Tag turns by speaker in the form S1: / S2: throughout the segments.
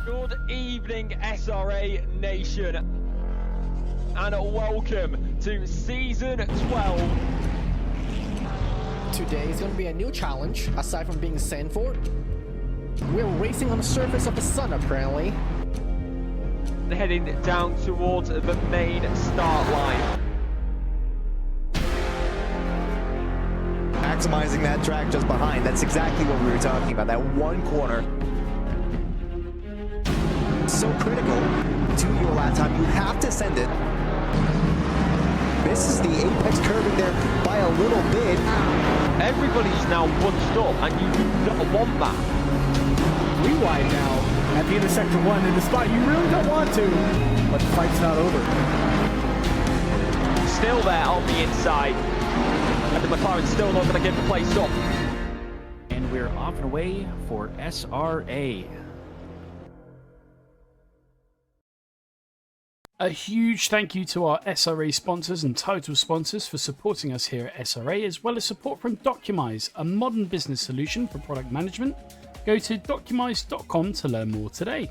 S1: Good evening, SRA Nation, and welcome to Season 12.
S2: Today is going to be a new challenge, aside from being Sanford. We're racing on the surface of the sun, apparently.
S1: Heading down towards the main start line.
S3: Maximizing that track just behind, that's exactly what we were talking about, that one corner. So critical to your lap time, you have to send it. This is the apex curving there by a little bit.
S1: Everybody's now bunched up, and you do not want that.
S4: We wide now at the end of Sector 1 in the spot you really don't want to, but the fight's not over.
S1: Still there on the inside, and the McLaren's still not going to give the place up.
S4: And we're off and away for SRA. A huge thank you to our SRA sponsors and title sponsors for supporting us here at SRA, as well as support from Documise, a modern business solution for product management. Go to documise.com to learn more today.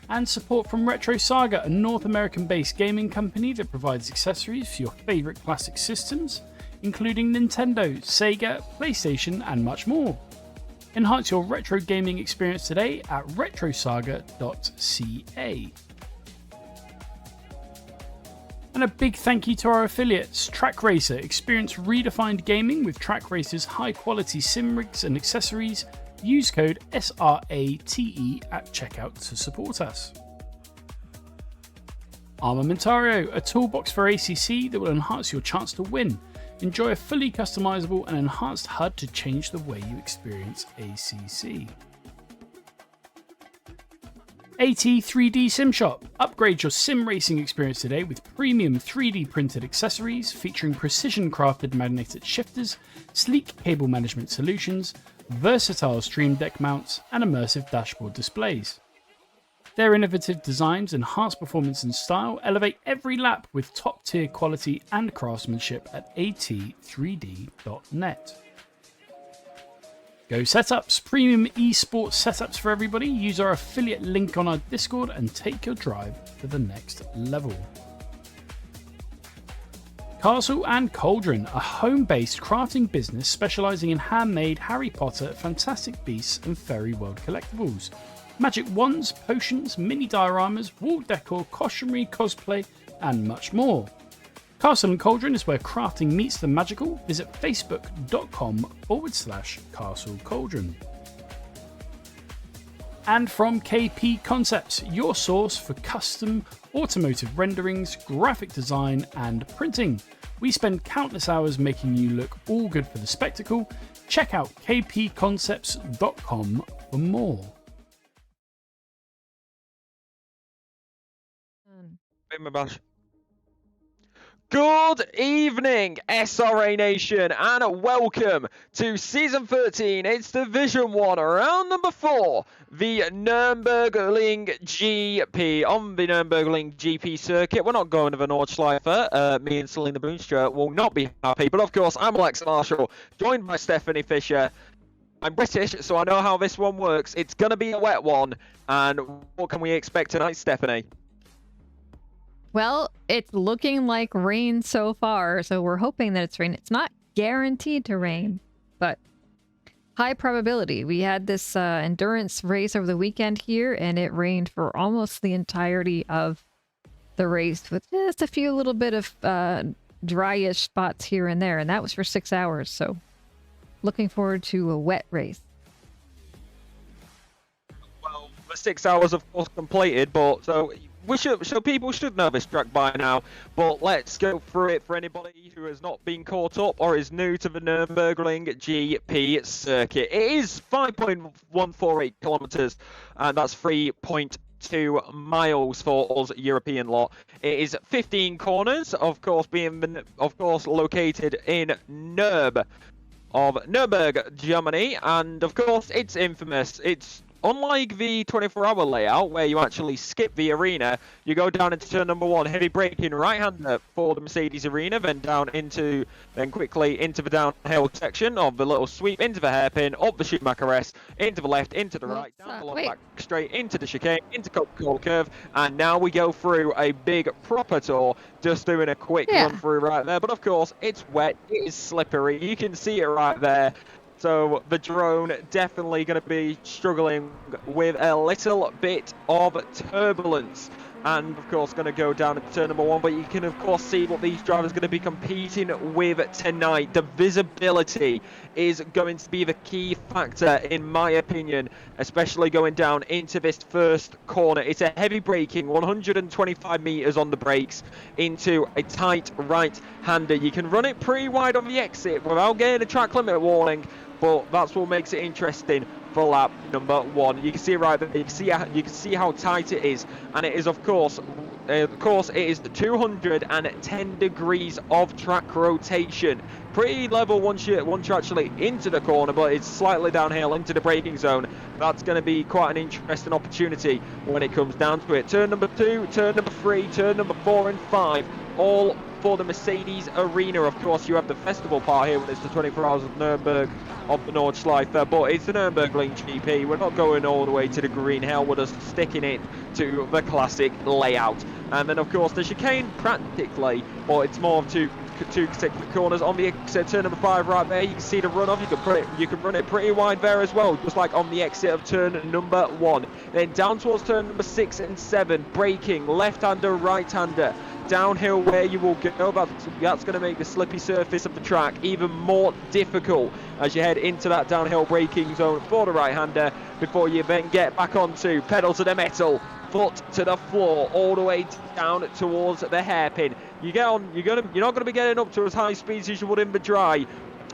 S4: And support from Retro Saga, a North American-based gaming company that provides accessories for your favourite classic systems, including Nintendo, Sega, PlayStation, and much more. Enhance your retro gaming experience today at retrosaga.ca. And a big thank you to our affiliates, Track Racer. Experience redefined gaming with Track Racer's high quality sim rigs and accessories. Use code SRATE at checkout to support us. Armamentario, a toolbox for ACC that will enhance your chance to win. Enjoy a fully customizable and enhanced HUD to change the way you experience ACC. AT3D Sim Shop. Upgrade your sim racing experience today with premium 3D printed accessories featuring precision crafted magnetic shifters, sleek cable management solutions, versatile stream deck mounts, and immersive dashboard displays. Their innovative designs enhance performance and style, elevate every lap with top-tier quality and craftsmanship at at3d.net. Go Setups, premium esports setups for everybody. Use our affiliate link on our Discord and take your drive to the next level. Castle and Cauldron, a home-based crafting business specializing in handmade Harry Potter, Fantastic Beasts and Fairy World collectibles. Magic wands, potions, mini dioramas, wall decor, costumery, cosplay, and much more. Castle and Cauldron is where crafting meets the magical. Visit facebook.com/Castle Cauldron. And from KP Concepts, your source for custom automotive renderings, graphic design, and printing. We spend countless hours making you look all good for the spectacle. Check out kpconcepts.com for more.
S1: Good evening, SRA Nation, and welcome to Season 13. It's Division 1, round number 4, the Nurburgring GP. On the Nurburgring GP circuit, we're not going to the Nordschleife. Me and Selena Boonstra will not be happy, but of course, I'm Alex Marshall, joined by Stephanie Fisher. I'm British, so I know how this one works. It's going to be a wet one, and what can we expect tonight, Stephanie?
S5: Well, it's looking like rain so far, so we're hoping that it's rain. It's not guaranteed to rain, but high probability. We had this endurance race over the weekend here, and it rained for almost the entirety of the race, with just a few little bit of dryish spots here and there, and that was for 6 hours, so looking forward to a wet race.
S1: Well, the 6 hours, of course, completed, but so people should know this track by now, but let's go through it for anybody who has not been caught up or is new to the Nurburgring GP circuit. It is 5.148 kilometers, and that's 3.2 miles for us European lot. It is 15 corners, of course, located in Nurburgring, Germany, and of course it's infamous. It's unlike the 24-hour layout where you actually skip the arena, you go down into turn number 1, heavy braking right-hander for the Mercedes arena, then quickly into the downhill section of the little sweep, into the hairpin, up the Schumacher S, into the left, into the right, down the long back straight, into the chicane, into Coca-Cola curve, and now we go through a big proper tour, just doing a quick run through right there. But of course, it's wet, it is slippery, you can see it right there. So the drone definitely going to be struggling with a little bit of turbulence. And of course going to go down at turn number 1, but you can of course see what these drivers are going to be competing with tonight. The visibility is going to be the key factor in my opinion, especially going down into this first corner. It's a heavy braking, 125 meters on the brakes into a tight right-hander. You can run it pretty wide on the exit without getting a track limit warning, but that's what makes it interesting for lap number 1. You can see it right there. You can see how tight it is, and it is of course it is 210 degrees of track rotation. Pretty level once you're actually into the corner, but it's slightly downhill into the braking zone. That's going to be quite an interesting opportunity when it comes down to it. Turn number 2, turn number 3, turn number 4 and 5, all for the Mercedes arena. Of course, you have the festival part here when it's the 24 Hours of Nurburgring of the Nordschleife, but it's the Nurburgring GP. We're not going all the way to the green hell, we're just sticking it to the classic layout. And then of course the chicane practically, or it's more of two consecutive corners on the exit. Turn number 5 right there, you can see the runoff. You can run it pretty wide there as well, just like on the exit of turn number 1. Then down towards turn number 6 and 7, braking left-hander, right-hander, downhill where you will go. That's going to make the slippy surface of the track even more difficult as you head into that downhill braking zone for the right-hander, before you then get back onto pedal to the metal, foot to the floor, all the way down towards the hairpin. You get on, you're not going to be getting up to as high speeds as you would in the dry,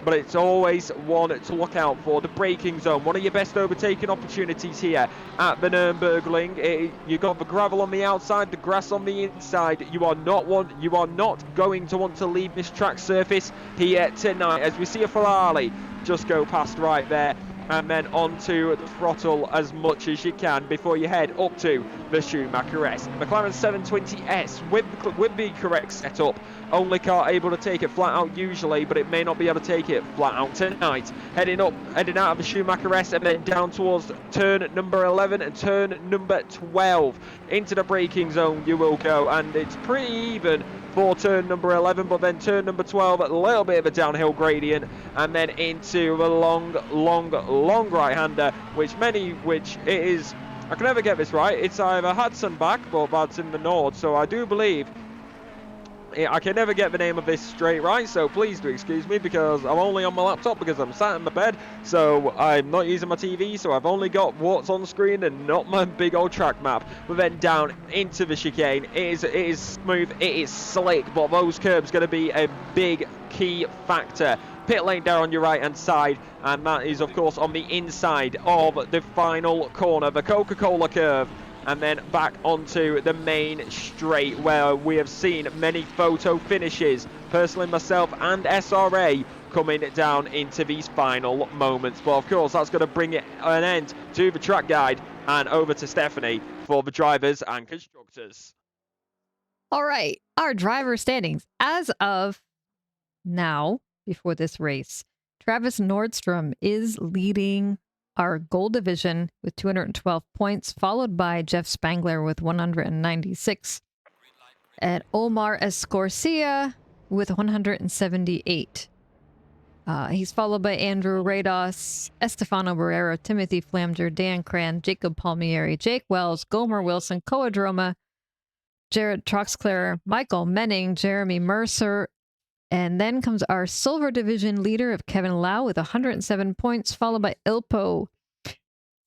S1: but it's always one to look out for. The braking zone, one of your best overtaking opportunities here at the Nurburgring. You got the gravel on the outside, the grass on the inside. You are not going to want to leave this track surface here tonight, as we see a Ferrari just go past right there, and then onto the throttle as much as you can before you head up to the Schumacher S. McLaren 720S with the correct setup. Only car able to take it flat out usually, but it may not be able to take it flat out tonight. Heading out of the Schumacher S, and then down towards turn number 11 and turn number 12. Into the braking zone you will go, and it's pretty even for turn number 11, but then turn number 12, a little bit of a downhill gradient, and then into the long right-hander, which it is, I can never get this right, it's either Hudson back, but that's in the Nord, so I do believe, I can never get the name of this straight right, so please do excuse me, because I'm only on my laptop because I'm sat in my bed, so I'm not using my TV, so I've only got what's on screen and not my big old track map. But then down into the chicane, it is smooth, it is slick, but those curbs going to be a big key factor. Pit lane down on your right hand side, and that is of course on the inside of the final corner, the Coca-Cola curve. And then back onto the main straight, where we have seen many photo finishes. Personally, myself and SRA coming down into these final moments. But of course, that's going to bring it an end to the track guide, and over to Stephanie for the drivers and constructors.
S5: All right, our driver standings as of now, before this race. Travis Nordstrom is leading our gold division with 212 points, followed by Jeff Spangler with 196, and Omar Escorcia with 178. He's followed by Andrew Rados, Estefano Barrero, Timothy Flamger, Dan Cran, Jacob Palmieri, Jake Wells, Gomer Wilson, Coadroma, Jared Troxclair, Michael Menning, Jeremy Mercer, and then comes our silver division leader of Kevin Lau with 107 points, followed by Ilpo.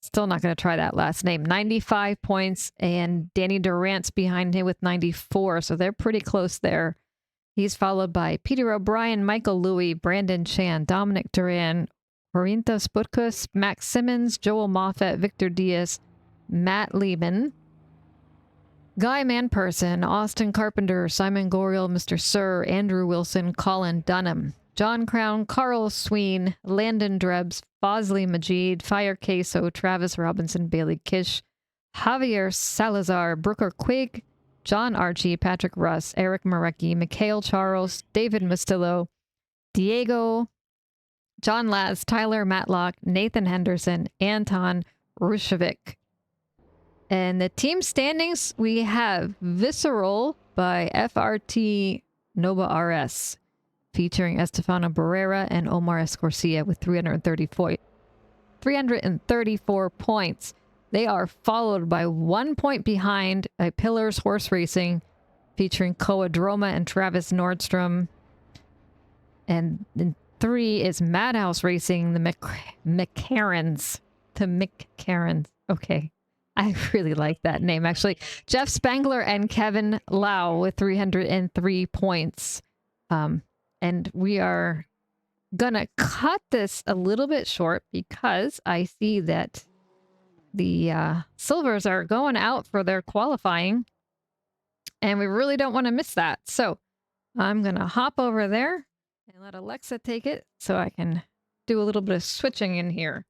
S5: Still not going to try that last name. 95 points, and Danny Durant's behind him with 94, so they're pretty close there. He's followed by Peter O'Brien, Michael Louie, Brandon Chan, Dominic Duran, Corinta Sputkus, Max Simmons, Joel Moffat, Victor Diaz, Matt Lehman, Guy Manperson, Austin Carpenter, Simon Goriel, Mr. Sir, Andrew Wilson, Colin Dunham. John Crown, Carl Sween, Landon Drebs, Bosley Majid, Fire Queso, Travis Robinson, Bailey Kish, Javier Salazar, Brooker Quigg, John Archie, Patrick Russ, Eric Marecki, Mikhail Charles, David Mustillo, Diego, John Laz, Tyler Matlock, Nathan Henderson, Anton Rushevic. And the team standings, we have Visceral by FRT Nova RS, featuring Estefano Barrera and Omar Escorcia with 334 points. They are followed by 1 point behind by Pillars Horse Racing, featuring Coadroma and Travis Nordstrom. And then 3 is Madhouse Racing, the McCarrans. The McCarrans. Okay. I really like that name, actually. Jeff Spangler and Kevin Lau with 303 points. And we are gonna cut this a little bit short because I see that the Silvers are going out for their qualifying. And we really don't want to miss that. So I'm gonna hop over there and let Alexa take it so I can do a little bit of switching in here.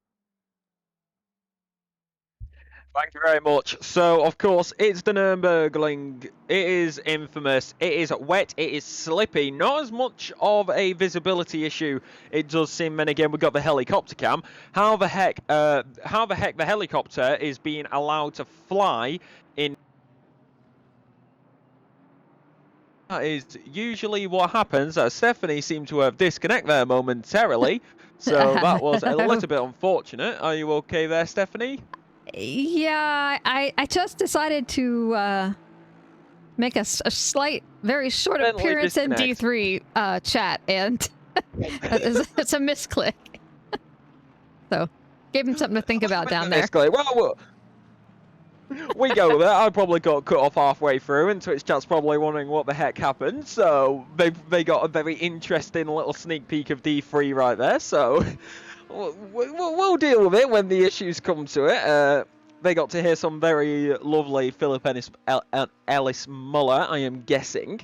S1: Thank you very much. So, of course, it's the Nurburgring. It is infamous. It is wet. It is slippy. Not as much of a visibility issue. It does seem, and again, we've got the helicopter cam. How the heck the helicopter is being allowed to fly in? That is usually what happens. Stephanie seemed to have disconnected there momentarily. So that was a little bit unfortunate. Are you okay there, Stephanie?
S5: Yeah, I just decided to make a slight, very short appearance in D3 chat, and it's a misclick. So, gave him something to think about down there.
S1: Well, we go there. I probably got cut off halfway through, and Twitch chat's probably wondering what the heck happened. So they got a very interesting little sneak peek of D3 right there. So. We'll deal with it when the issues come to it. They got to hear some very lovely Philip Ellis Muller, I am guessing.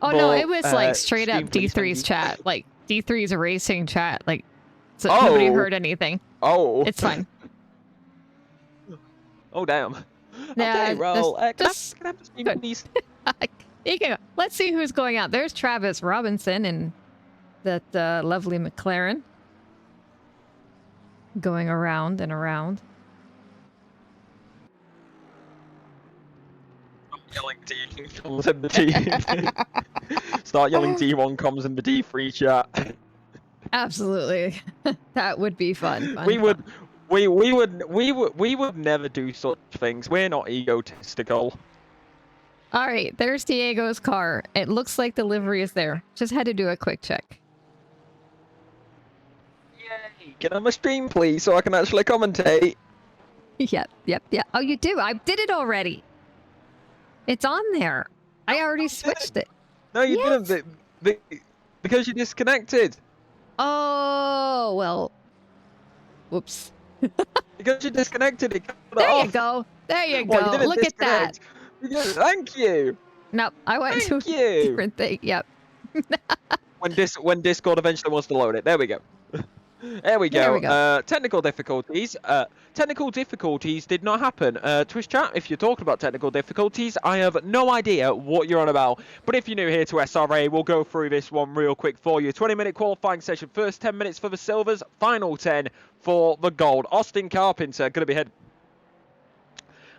S5: Oh, no, it was like straight up D3's chat. Like, D3's racing chat. Like, so nobody heard anything.
S1: Oh.
S5: It's fine.
S1: Oh, damn.
S5: Yeah,
S1: okay, well, can I have the screen,
S5: good.
S1: please?
S5: There you go. Let's see who's going out. There's Travis Robinson and that lovely McLaren. Going around and around.
S1: Yelling D comes in the D. Start yelling D1 comes in the D3 chat.
S5: Absolutely. That would be fun.
S1: We would never do such things. We're not egotistical.
S5: All right, there's Diego's car. It looks like the livery is there. Just had to do a quick check.
S1: Get on my stream, please, so I can actually commentate.
S5: Yep. Oh, you do? I did it already. It's on there. I already switched it.
S1: No, you didn't. Because you disconnected.
S5: Oh, well. Whoops.
S1: Because you disconnected, it cut
S5: There
S1: off.
S5: you go. There you go.
S1: Well, you
S5: Look at that.
S1: Thank you.
S5: Nope, I went to a different thing. Yep.
S1: When Discord eventually wants to load it. There we go. There we go. Technical difficulties. Technical difficulties did not happen. Twitch chat, if you're talking about technical difficulties, I have no idea what you're on about. But if you're new here to SRA, we'll go through this one real quick for you. 20-minute qualifying session. First 10 minutes for the silvers. Final 10 for the gold. Austin Carpenter going to be head.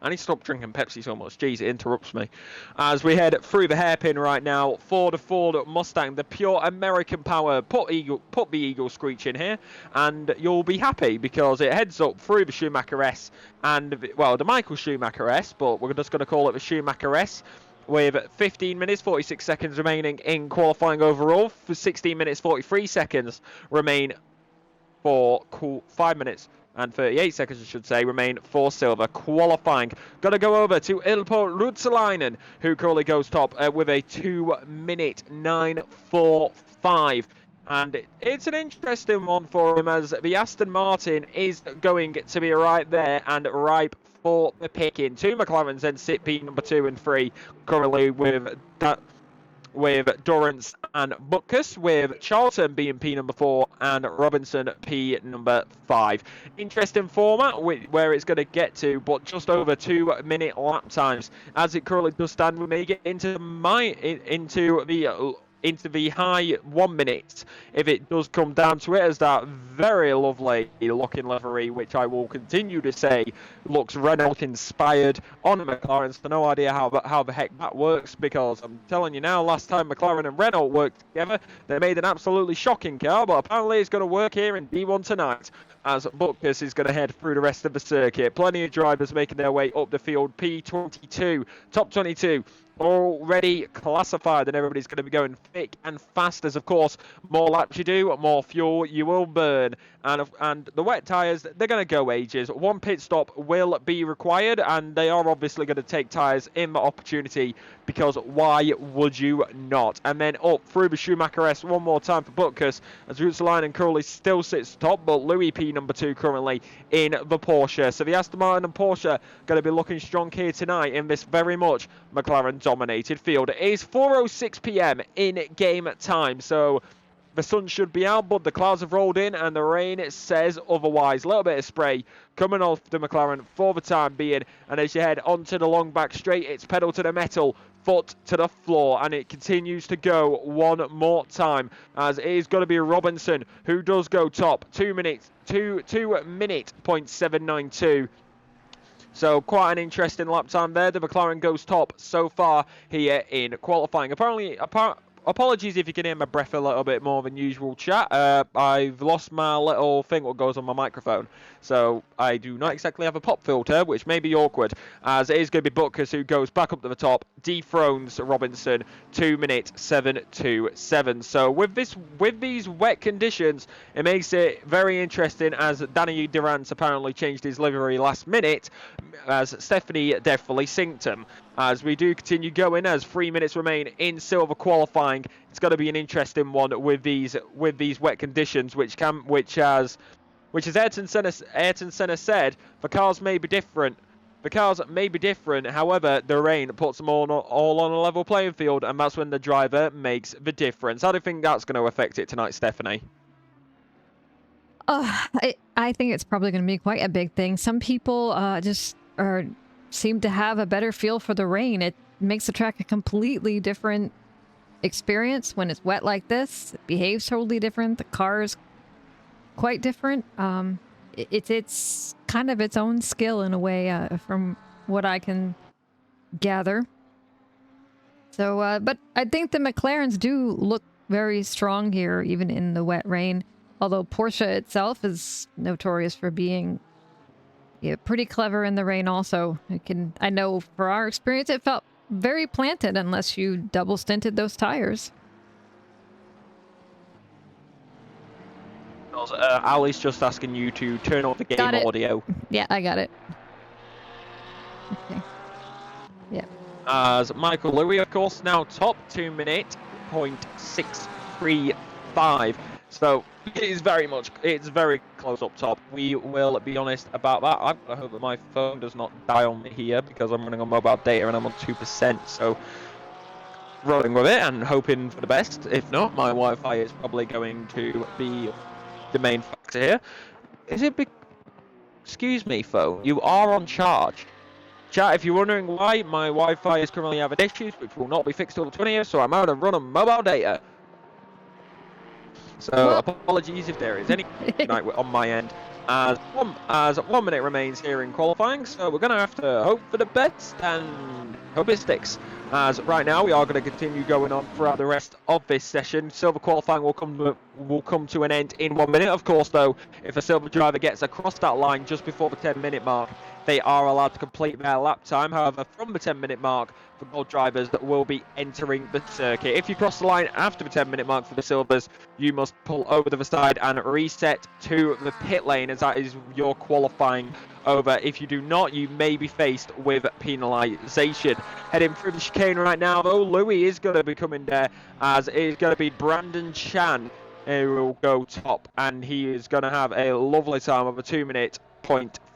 S1: I need to stop drinking Pepsi so much. Jeez, it interrupts me. As we head through the hairpin right now for the Ford Mustang, the pure American power. Put the Eagle Screech in here, and you'll be happy because it heads up through the Schumacher S and, well, the Michael Schumacher S, but we're just going to call it the Schumacher S. With 15 minutes, 46 seconds remaining in qualifying overall. For 16 minutes, 43 seconds remain for 5 minutes. And 38 seconds, I should say, remain for silver. Qualifying. Got to go over to Ilpo Rutsalainen, who currently goes top with a 2-minute 9:45. And it's an interesting one for him as the Aston Martin is going to be right there and ripe for the picking. Two McLarens then sit P number 2 and 3 currently with that. with Durrance and Butkus, with Charlton being P number 4 and Robinson P number 5. Interesting format where it's going to get to, but just over 2-minute lap times as it currently does stand. We may get into the high 1 minute if it does come down to it, as that very lovely looking livery, which I will continue to say looks Renault inspired on a McLaren. So no idea how the heck that works, because I'm telling you now, last time McLaren and Renault worked together, they made an absolutely shocking car, but apparently it's going to work here in D1 tonight, as Butkus is going to head through the rest of the circuit. Plenty of drivers making their way up the field. P22, top 22 already classified, and everybody's going to be going thick and fast, as of course more laps you do, more fuel you will burn, and the wet tyres, they're going to go ages. One pit stop will be required, and they are obviously going to take tyres in the opportunity, because why would you not? And then up through the Schumacher S one more time for Butkus, as Rutsalainen currently still sits top, but Louis P number 2 currently in the Porsche. So the Aston Martin and Porsche going to be looking strong here tonight in this very much McLaren dominated field. It is 4:06 p.m. in game time, so the sun should be out, but the clouds have rolled in and the rain says otherwise. A little bit of spray coming off the McLaren for the time being, and as you head onto the long back straight, it's pedal to the metal, foot to the floor, and it continues to go one more time, as it is going to be Robinson who does go top. 2 minute 0.792. So quite an interesting lap time there. The McLaren goes top so far here in qualifying. Apologies if you can hear my breath a little bit more than usual, chat. I've lost my little thing what goes on my microphone, so I do not exactly have a pop filter, which may be awkward, as it is going to be Butkus who goes back up to the top, dethrones Robinson, 2 minute 727. So with these wet conditions, it makes it very interesting, as Danny Durrance apparently changed his livery last minute, as Stephanie definitely synced him. As we do continue going, as 3 minutes remain in silver qualifying, it's going to be an interesting one with these wet conditions, which as Ayrton Senna said, the cars may be different. However, the rain puts them all on a level playing field, and that's when the driver makes the difference. How do you think that's going to affect it tonight, Stephanie?
S5: I think it's probably going to be quite a big thing. Some people seem to have a better feel for the rain. It makes the track a completely different experience when it's wet like this. It behaves totally different. The car is quite different. It's kind of its own skill in a way, from what I can gather. So, but I think the McLarens do look very strong here, even in the wet rain. Although Porsche itself is notorious for being pretty clever in the rain also. I know for our experience, it felt very planted unless you double stinted those tires.
S1: Ali's just asking you to turn off the game audio.
S5: Yeah, I got it. Okay. Yeah.
S1: As Michael Louis, of course, now top, 2 minute 0.635. So it's very close up top. We will be honest about that. I hope that my phone does not die on me here, because I'm running on mobile data and I'm on 2%. So rolling with it and hoping for the best. If not, my Wi-Fi is probably going to be the main factor here. Is it excuse me, phone, you are on charge. Chat, if you're wondering why, my Wi-Fi is currently having issues, which will not be fixed till the 20th, so I'm out of run on mobile data. So apologies if there is any night on my end. As 1 minute remains here in qualifying, so we're going to have to hope for the best and hope it sticks. As right now we are going to continue going on throughout the rest of this session. Silver qualifying will come to an end in 1 minute. Of course, though, if a silver driver gets across that line just before the 10-minute mark, they are allowed to complete their lap time. However, from the 10-minute mark, the gold drivers that will be entering the circuit. If you cross the line after the 10-minute mark for the silvers, you must pull over to the side and reset to the pit lane, as that is your qualifying over. If you do not, you may be faced with penalisation. Heading through the chicane right now, though, Louis is going to be coming there, as it is going to be Brandon Chan who will go top, and he is going to have a lovely time of a 2 minute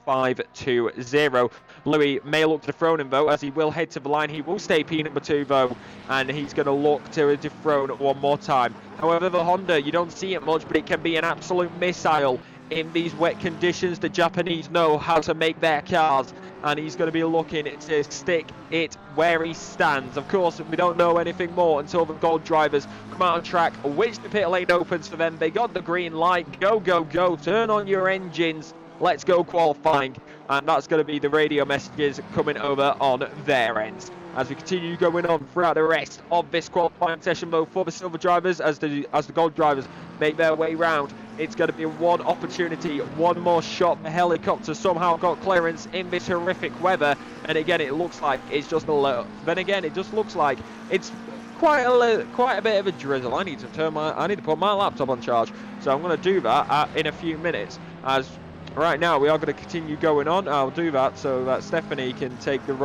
S1: 1.520. Louis may look to dethrone him though, as he will head to the line. He will stay P2 though, and he's going to look to dethrone one more time. However, the Honda, you don't see it much, but it can be an absolute missile in these wet conditions. The Japanese know how to make their cars, and he's going to be looking to stick it where he stands. Of course, we don't know anything more until the Gold drivers come out on track, which the pit lane opens for them. They got the green light. Go, go, go. Turn on your engines. Let's go qualifying. And that's going to be the radio messages coming over on their ends. As we continue going on throughout the rest of this qualifying session, though, for the silver drivers, as the gold drivers make their way round, it's going to be one opportunity, one more shot. The helicopter somehow got clearance in this horrific weather, and again, it looks like it's just a little. Then again, it just looks like it's quite a bit of a drizzle. I need to put my laptop on charge, so I'm going to do that in a few minutes. As right now, we are going to continue going on. I'll do that so that Stephanie can take the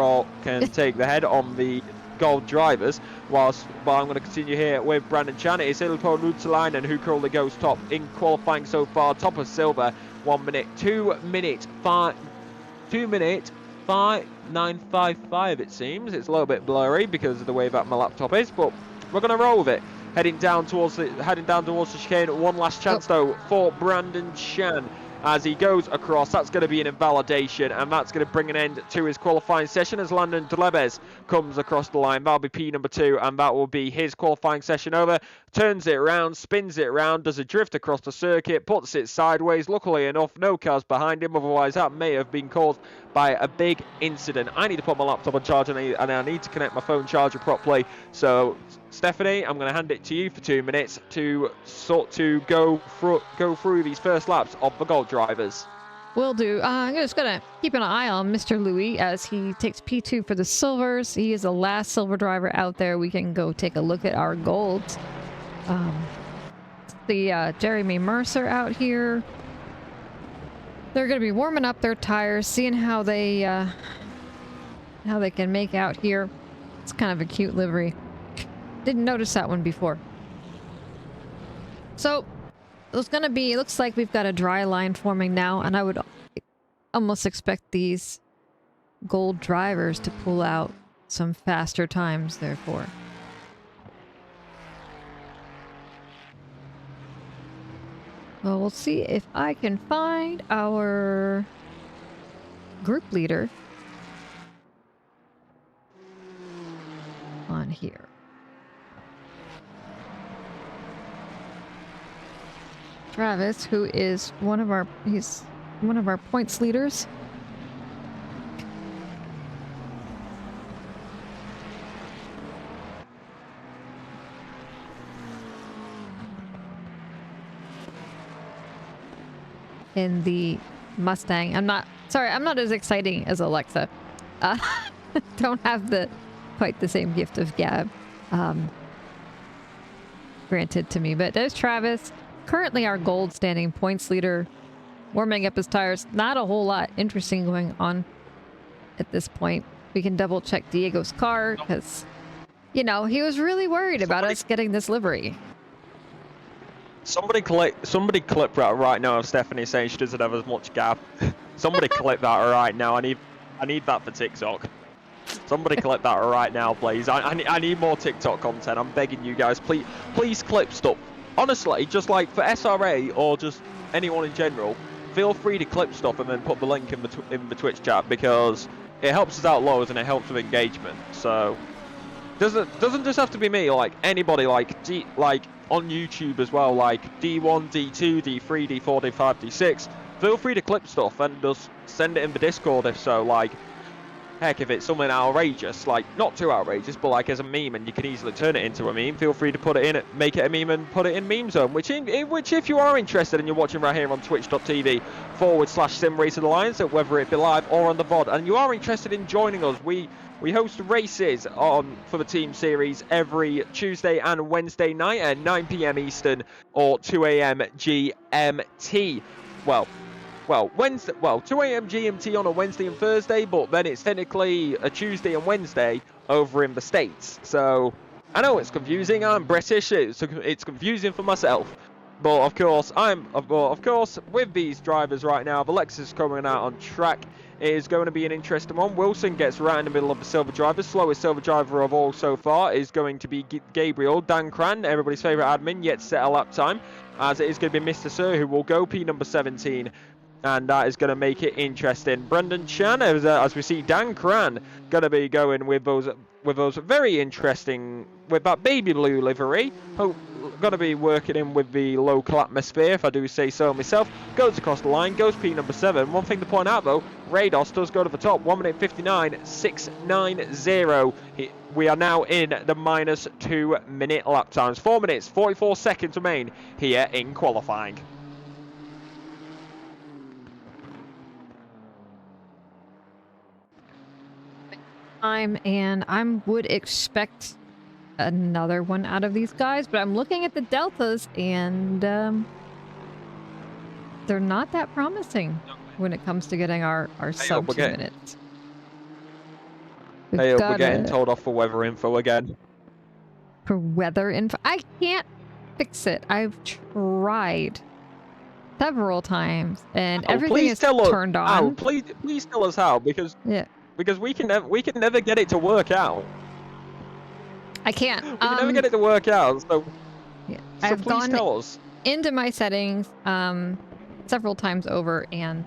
S1: head on the gold drivers, but I'm going to continue here with Brandon Chan. It's Ilpo Lutzalainen who currently goes top in qualifying so far, top of silver. 1 minute, 2 minute 5:955. It seems it's a little bit blurry because of the way that my laptop is, but we're going to roll with it. Heading down towards the chicane. One last chance though for Brandon Chan. As he goes across, that's going to be an invalidation, and that's going to bring an end to his qualifying session as Landon Delebes comes across the line. That'll be P2, and that will be his qualifying session over. Turns it around, spins it around, does a drift across the circuit, puts it sideways. Luckily enough, no cars behind him, otherwise that may have been caused by a big incident. I need to put my laptop on charge, and I need to connect my phone charger properly. So Stephanie, I'm going to hand it to you for 2 minutes to go through these first laps of the gold drivers.
S5: Will do. I'm just going to keep an eye on Mr. Louis as he takes P2 for the silvers. He is the last silver driver out there. We can go take a look at our golds. Jeremy Mercer out here. They're going to be warming up their tires, seeing how they can make out here. It's kind of a cute livery. Didn't notice that one before. So it looks like we've got a dry line forming now, and I would almost expect these gold drivers to pull out some faster times, therefore. Well, we'll see if I can find our group leader on here. Travis, who is one of our points leaders. In the Mustang. I'm not as exciting as Alexa. Don't have quite the same gift of gab granted to me, but there's Travis, currently our gold standing points leader, warming up his tires. Not a whole lot interesting going on at this point. We can double check Diego's car because, he was really worried about us getting this livery.
S1: Somebody clip that right now of Stephanie saying she doesn't have as much gap. Somebody clip that right now. I need that for TikTok. Somebody clip that right now, please. I need more TikTok content. I'm begging you guys. Please clip stuff. Honestly, just like for SRA or just anyone in general, feel free to clip stuff and then put the link in the Twitch chat, because it helps us out loads and it helps with engagement. So doesn't just have to be me. Like anybody, like on YouTube as well, like D1, D2, D3, D4, D5, D6. Feel free to clip stuff and just send it in the Discord if so. Like, heck, if it's something outrageous, like not too outrageous, but like as a meme and you can easily turn it into a meme, feel free to put it in, make it a meme and put it in Meme Zone, which if you are interested and you're watching right here on twitch.tv/SimRacing Alliance, whether it be live or on the VOD, and you are interested in joining us, we host races for the Team Series every Tuesday and Wednesday night at 9 PM Eastern or 2 AM GMT. Well, 2 AM GMT on a Wednesday and Thursday, but then it's technically a Tuesday and Wednesday over in the States. So I know it's confusing. I'm British. It's confusing for myself. But of course, with these drivers right now, the Lexus coming out on track is going to be an interesting one. Wilson gets right in the middle of the silver driver. Slowest silver driver of all so far is going to be Gabriel. Dan Cran, everybody's favourite admin, yet to set a lap time, as it is going to be Mr. Sir who will go P number 17. And that is going to make it interesting. Brendan Chan, as we see Dan Cran, going to be going with those very interesting, with that baby blue livery. Going to be working in with the local atmosphere, if I do say so myself. Goes across the line, goes P number 7. One thing to point out though, Rados does go to the top. 1 minute 59.690. We are now in the -2 minute lap times. 4 minutes 44 seconds remain here in qualifying.
S5: And I would expect another one out of these guys, but I'm looking at the deltas and they're not that promising when it comes to getting our sub 2 minutes.
S1: Hey, we're getting told off for weather info again.
S5: For weather info? I can't fix it. I've tried several times and everything is turned on.
S1: Al, please tell us how, because we can never get it to work out.
S5: I can't.
S1: We can never get it to work out. So,
S5: yeah.
S1: so
S5: I've
S1: please
S5: gone
S1: tell us.
S5: into my settings several times over, and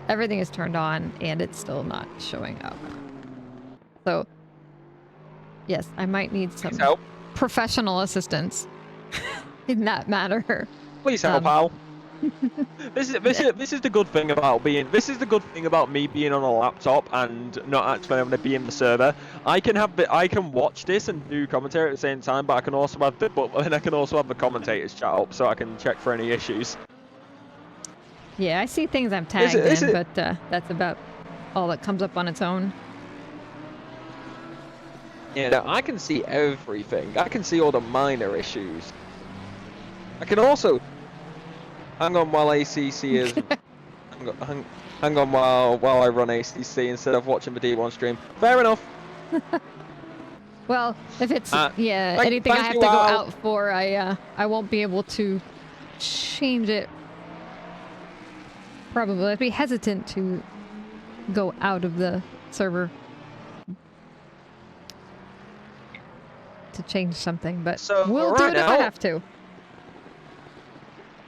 S5: everything is turned on, and it's still not showing up. So, yes, I might need some professional assistance in that matter.
S1: Please help, Al. This is the good thing about me being on a laptop and not actually having to be in the server. I can watch this and do commentary at the same time, but I can also have the commentators chat up so I can check for any issues.
S5: Yeah, I see things I'm tagged in, but that's about all that comes up on its own.
S1: Yeah, no, I can see everything. I can see all the minor issues. I can also hang on while ACC is. hang on while I run ACC instead of watching the D1 stream. Fair enough.
S5: Well, if it's anything I have to go out for, I won't be able to change it. Probably, I'd be hesitant to go out of the server to change something, but we'll do it if I have to.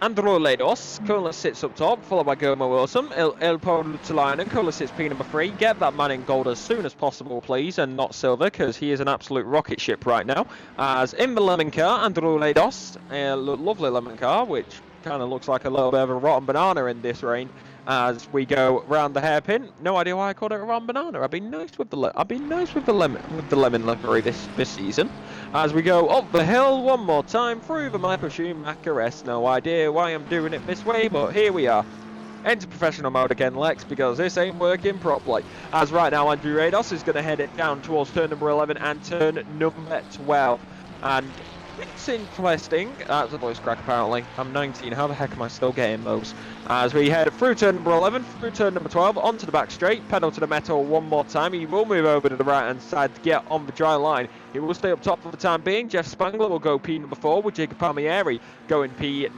S1: Andrew Lados, Cola sits up top, followed by Gilmo Wilson. El Polutalainen, Cola sits P number 3. Get that man in gold as soon as possible, please, and not silver, because he is an absolute rocket ship right now. As in the lemon car, Andrew Lados, a lovely lemon car, which kind of looks like a little bit of a rotten banana in this rain. As we go round the hairpin, no idea why I called it a rotten banana. I've been nice with the lemon livery this season. As we go up the hill one more time through the Michael Schumacher S. No idea why I'm doing it this way, but here we are. Enter professional mode again, Lex, because this ain't working properly. As right now, Andrew Rados is going to head it down towards turn number 11 and turn number 12. And it's interesting. That's a voice crack, apparently. I'm 19. How the heck am I still getting those? As we head through turn number 11, through turn number 12, onto the back straight, pedal to the metal one more time. He will move over to the right-hand side to get on the dry line. He will stay up top for the time being. Jeff Spangler will go P number 4, with Jacob Palmieri going P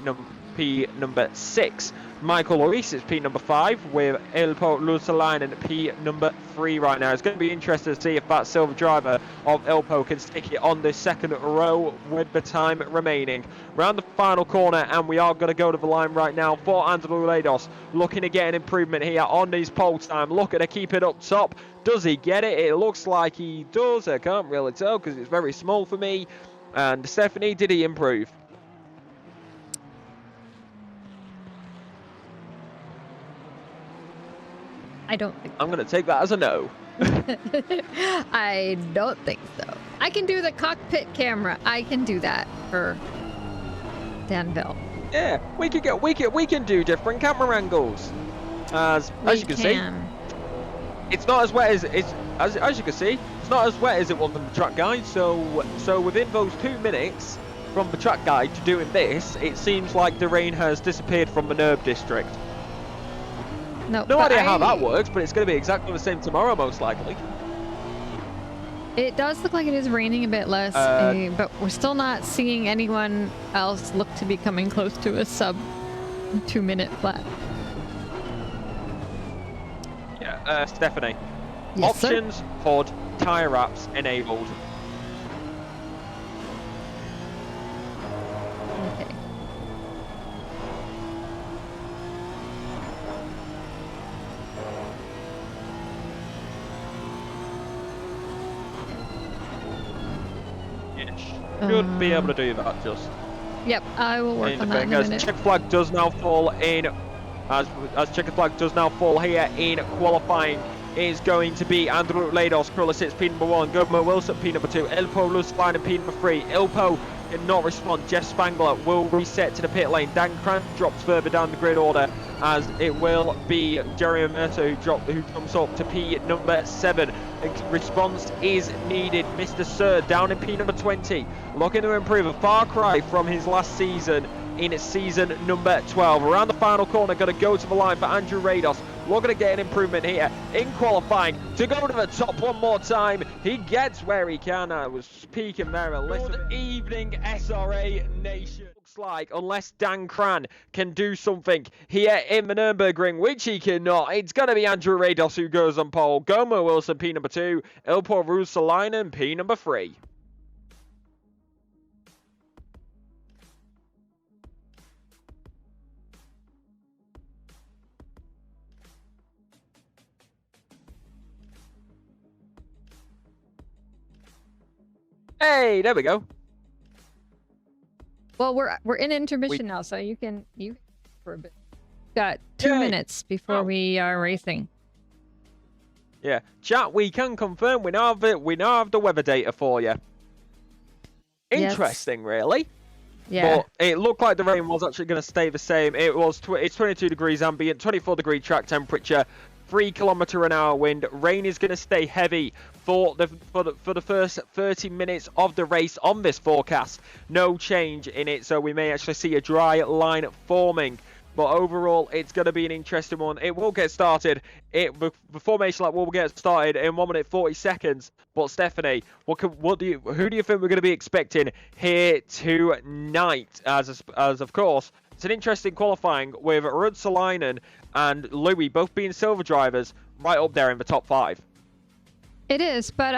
S1: number 6. Michael Luis is P number 5, with Ilpo Lusalainen P number 3 right now. It's going to be interesting to see if that silver driver of Ilpo can stick it on this second row with the time remaining. Round the final corner, and we are going to go to the line right now for Andrew Lados, looking to get an improvement here on his pole time, looking to keep it up top. Does he get it? It looks like he does. I can't really tell because it's very small for me. And Stephanie, did he improve?
S5: I don't think
S1: I'm going to take that as a no.
S5: I don't think so. I can do the cockpit camera. I can do that for Danville.
S1: Yeah, we can do different camera angles. As you can see, it's not as wet as as you can see, it's not as wet as it was on the track guide. So within those 2 minutes from the track guide to doing this, it seems like the rain has disappeared from the Nurb district.
S5: No
S1: idea how that works, but it's going to be exactly the same tomorrow, most likely.
S5: It does look like it is raining a bit less, but we're still not seeing anyone else look to be coming close to a sub 2-minute flat.
S1: Yeah, Stephanie.
S5: Yes, sir?
S1: Options, HUD, tyre wraps enabled.
S5: Okay.
S1: Should be able to do that just.
S5: Yep, I will work on that in a
S1: as
S5: minute.
S1: check flag does now fall in, as checker flag does now fall here in qualifying, is going to be Andrew Lados, Cruller 6, P number 1, Gobmo Wilson, P number 2, Ilpo Lusline, and P number 3. Ilpo cannot respond. Jeff Spangler will reset to the pit lane. Dan Cran drops further down the grid order, as it will be Jerry Merto who jumps up to P number 7. Response is needed. Mr. Sir down in P number 20, looking to improve, a far cry from his last season in season number 12. Around the final corner, going to go to the line for Andrew Rados. Looking to get an improvement here in qualifying to go to the top one more time. He gets where he can. I was speaking there a little. Good evening, SRA Nation. Looks like, unless Dan Cran can do something here in the Nurburgring, which he cannot, it's going to be Andrew Rados who goes on pole. Gomo Wilson, P number 2. Ilpo Rusalainen, P number 3. Hey, there we go.
S5: Well, we're in intermission now, so you can for a bit. Got 2
S1: Yay.
S5: minutes before we are racing.
S1: Yeah, chat. We can confirm we now have the weather data for you. Interesting, really.
S5: Yeah.
S1: But it looked like the rain was actually going to stay the same. It's 22 degrees ambient, 24 degree track temperature, 3 km/h wind. Rain is going to stay heavy for the first 30 minutes of the race on this forecast. No change in it, so we may actually see a dry line forming. But overall, it's going to be an interesting one. It will get started. The formation lap will get started in 1 minute 40 seconds. But Stephanie, who do you think we're going to be expecting here tonight? As of course, it's an interesting qualifying with Rudsalainen and Louis both being silver drivers right up there in the top 5.
S5: It is, but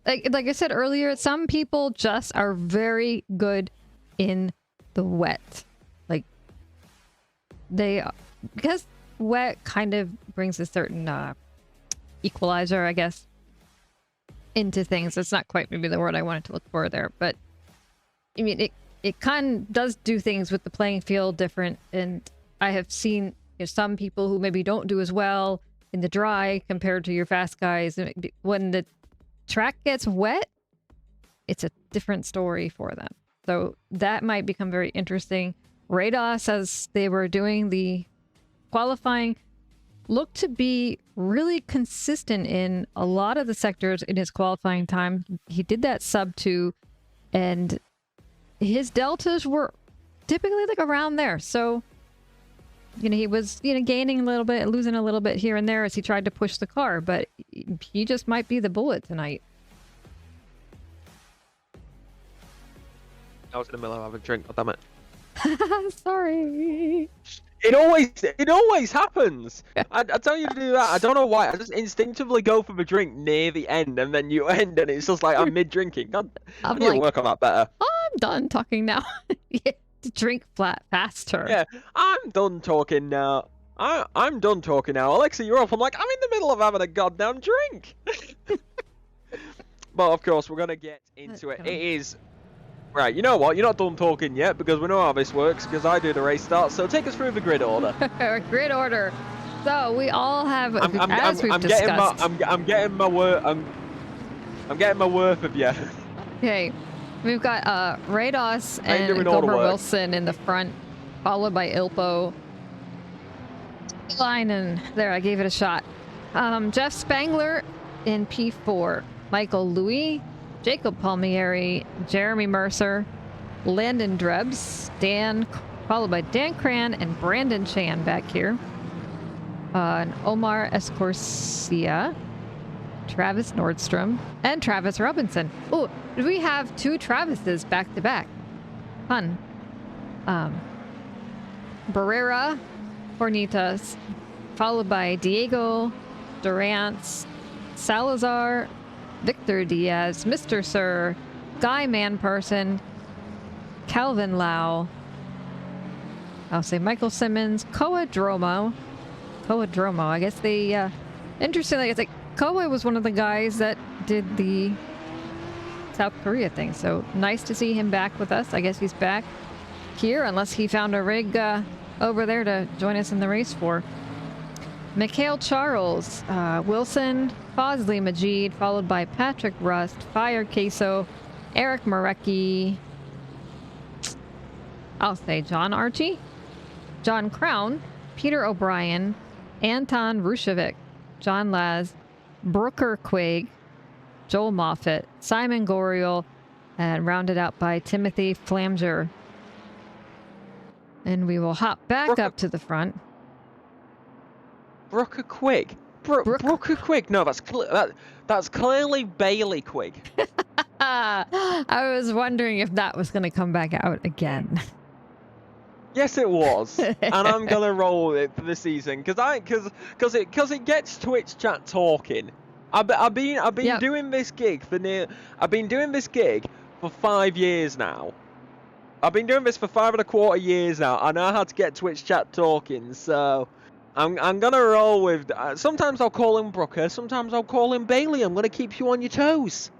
S5: like I said earlier, some people just are very good in the wet. Like because wet kind of brings a certain equalizer, I guess, into things. It's not quite maybe the word I wanted to look for there, but I mean it kind of does do things with the playing field different. And I have seen some people who maybe don't do as well in the dry compared to your fast guys. When the track gets wet, it's a different story for them. So that might become very interesting. Rados, as they were doing the qualifying, looked to be really consistent in a lot of the sectors in his qualifying time. He did that sub 2, and his deltas were typically like around there. So he was gaining a little bit, losing a little bit here and there as he tried to push the car, but he just might be the bullet tonight.
S1: I was in the middle of having a drink. Oh, damn it.
S5: Sorry.
S1: It always happens. I tell you to do that. I don't know why. I just instinctively go for the drink near the end, and then you end, and it's just like I'm mid drinking. I need to work on that better.
S5: I'm done talking now. To drink faster.
S1: Yeah, I'm done talking now. I'm done talking now. Alexa, you're off. I'm like, I'm in the middle of having a goddamn drink. But of course, we're gonna get into it. It is. Right, you know what? You're not done talking yet because we know how this works because I do the race start. So take us through the grid order.
S5: Grid order. So we all have,
S1: I'm
S5: discussed.
S1: I'm getting my worth. I'm getting my worth of you.
S5: Okay, we've got Rados and Gilbert Wilson in the front, followed by Ilpo. Line and there, I gave it a shot. Jeff Spangler in P4, Michael Louis, Jacob Palmieri, Jeremy Mercer, Landon Drebs, followed by Dan Cran and Brandon Chan back here. And Omar Escorcia. Travis Nordstrom, and Travis Robinson. Oh, we have 2 Travises back to back. Fun. Barrera, Hornitas, followed by Diego, Durant, Salazar, Victor Diaz, Mr. Sir, Guy Manperson, Calvin Lau, I'll say Michael Simmons, Koa Dromo, I guess they, interestingly, it's like Koa was one of the guys that did the South Korea thing, so nice to see him back with us. I guess he's back here, unless he found a rig over there to join us in the race for. Mikhail Charles, Wilson, Fosley Majid, followed by Patrick Rust, Fire Queso, Eric Marecki, I'll say John Archie, John Crown, Peter O'Brien, Anton Rushevic, John Laz, Brooker Quigg, Joel Moffat, Simon Goriel, and rounded out by Timothy Flamger. And we will hop back up to the front.
S1: Brooker Quigg. Brooker Quigg. No, that's clearly Bailey Quigg.
S5: I was wondering if that was going to come back out again.
S1: Yes, it was, and I'm gonna roll with it for the season because it gets Twitch chat talking. I've been doing this gig for 5 years now. I've been doing this for 5.25 years now. I know how to get Twitch chat talking, so I'm gonna roll with. Sometimes I'll call him Brooker, sometimes I'll call him Bailey. I'm gonna keep you on your toes.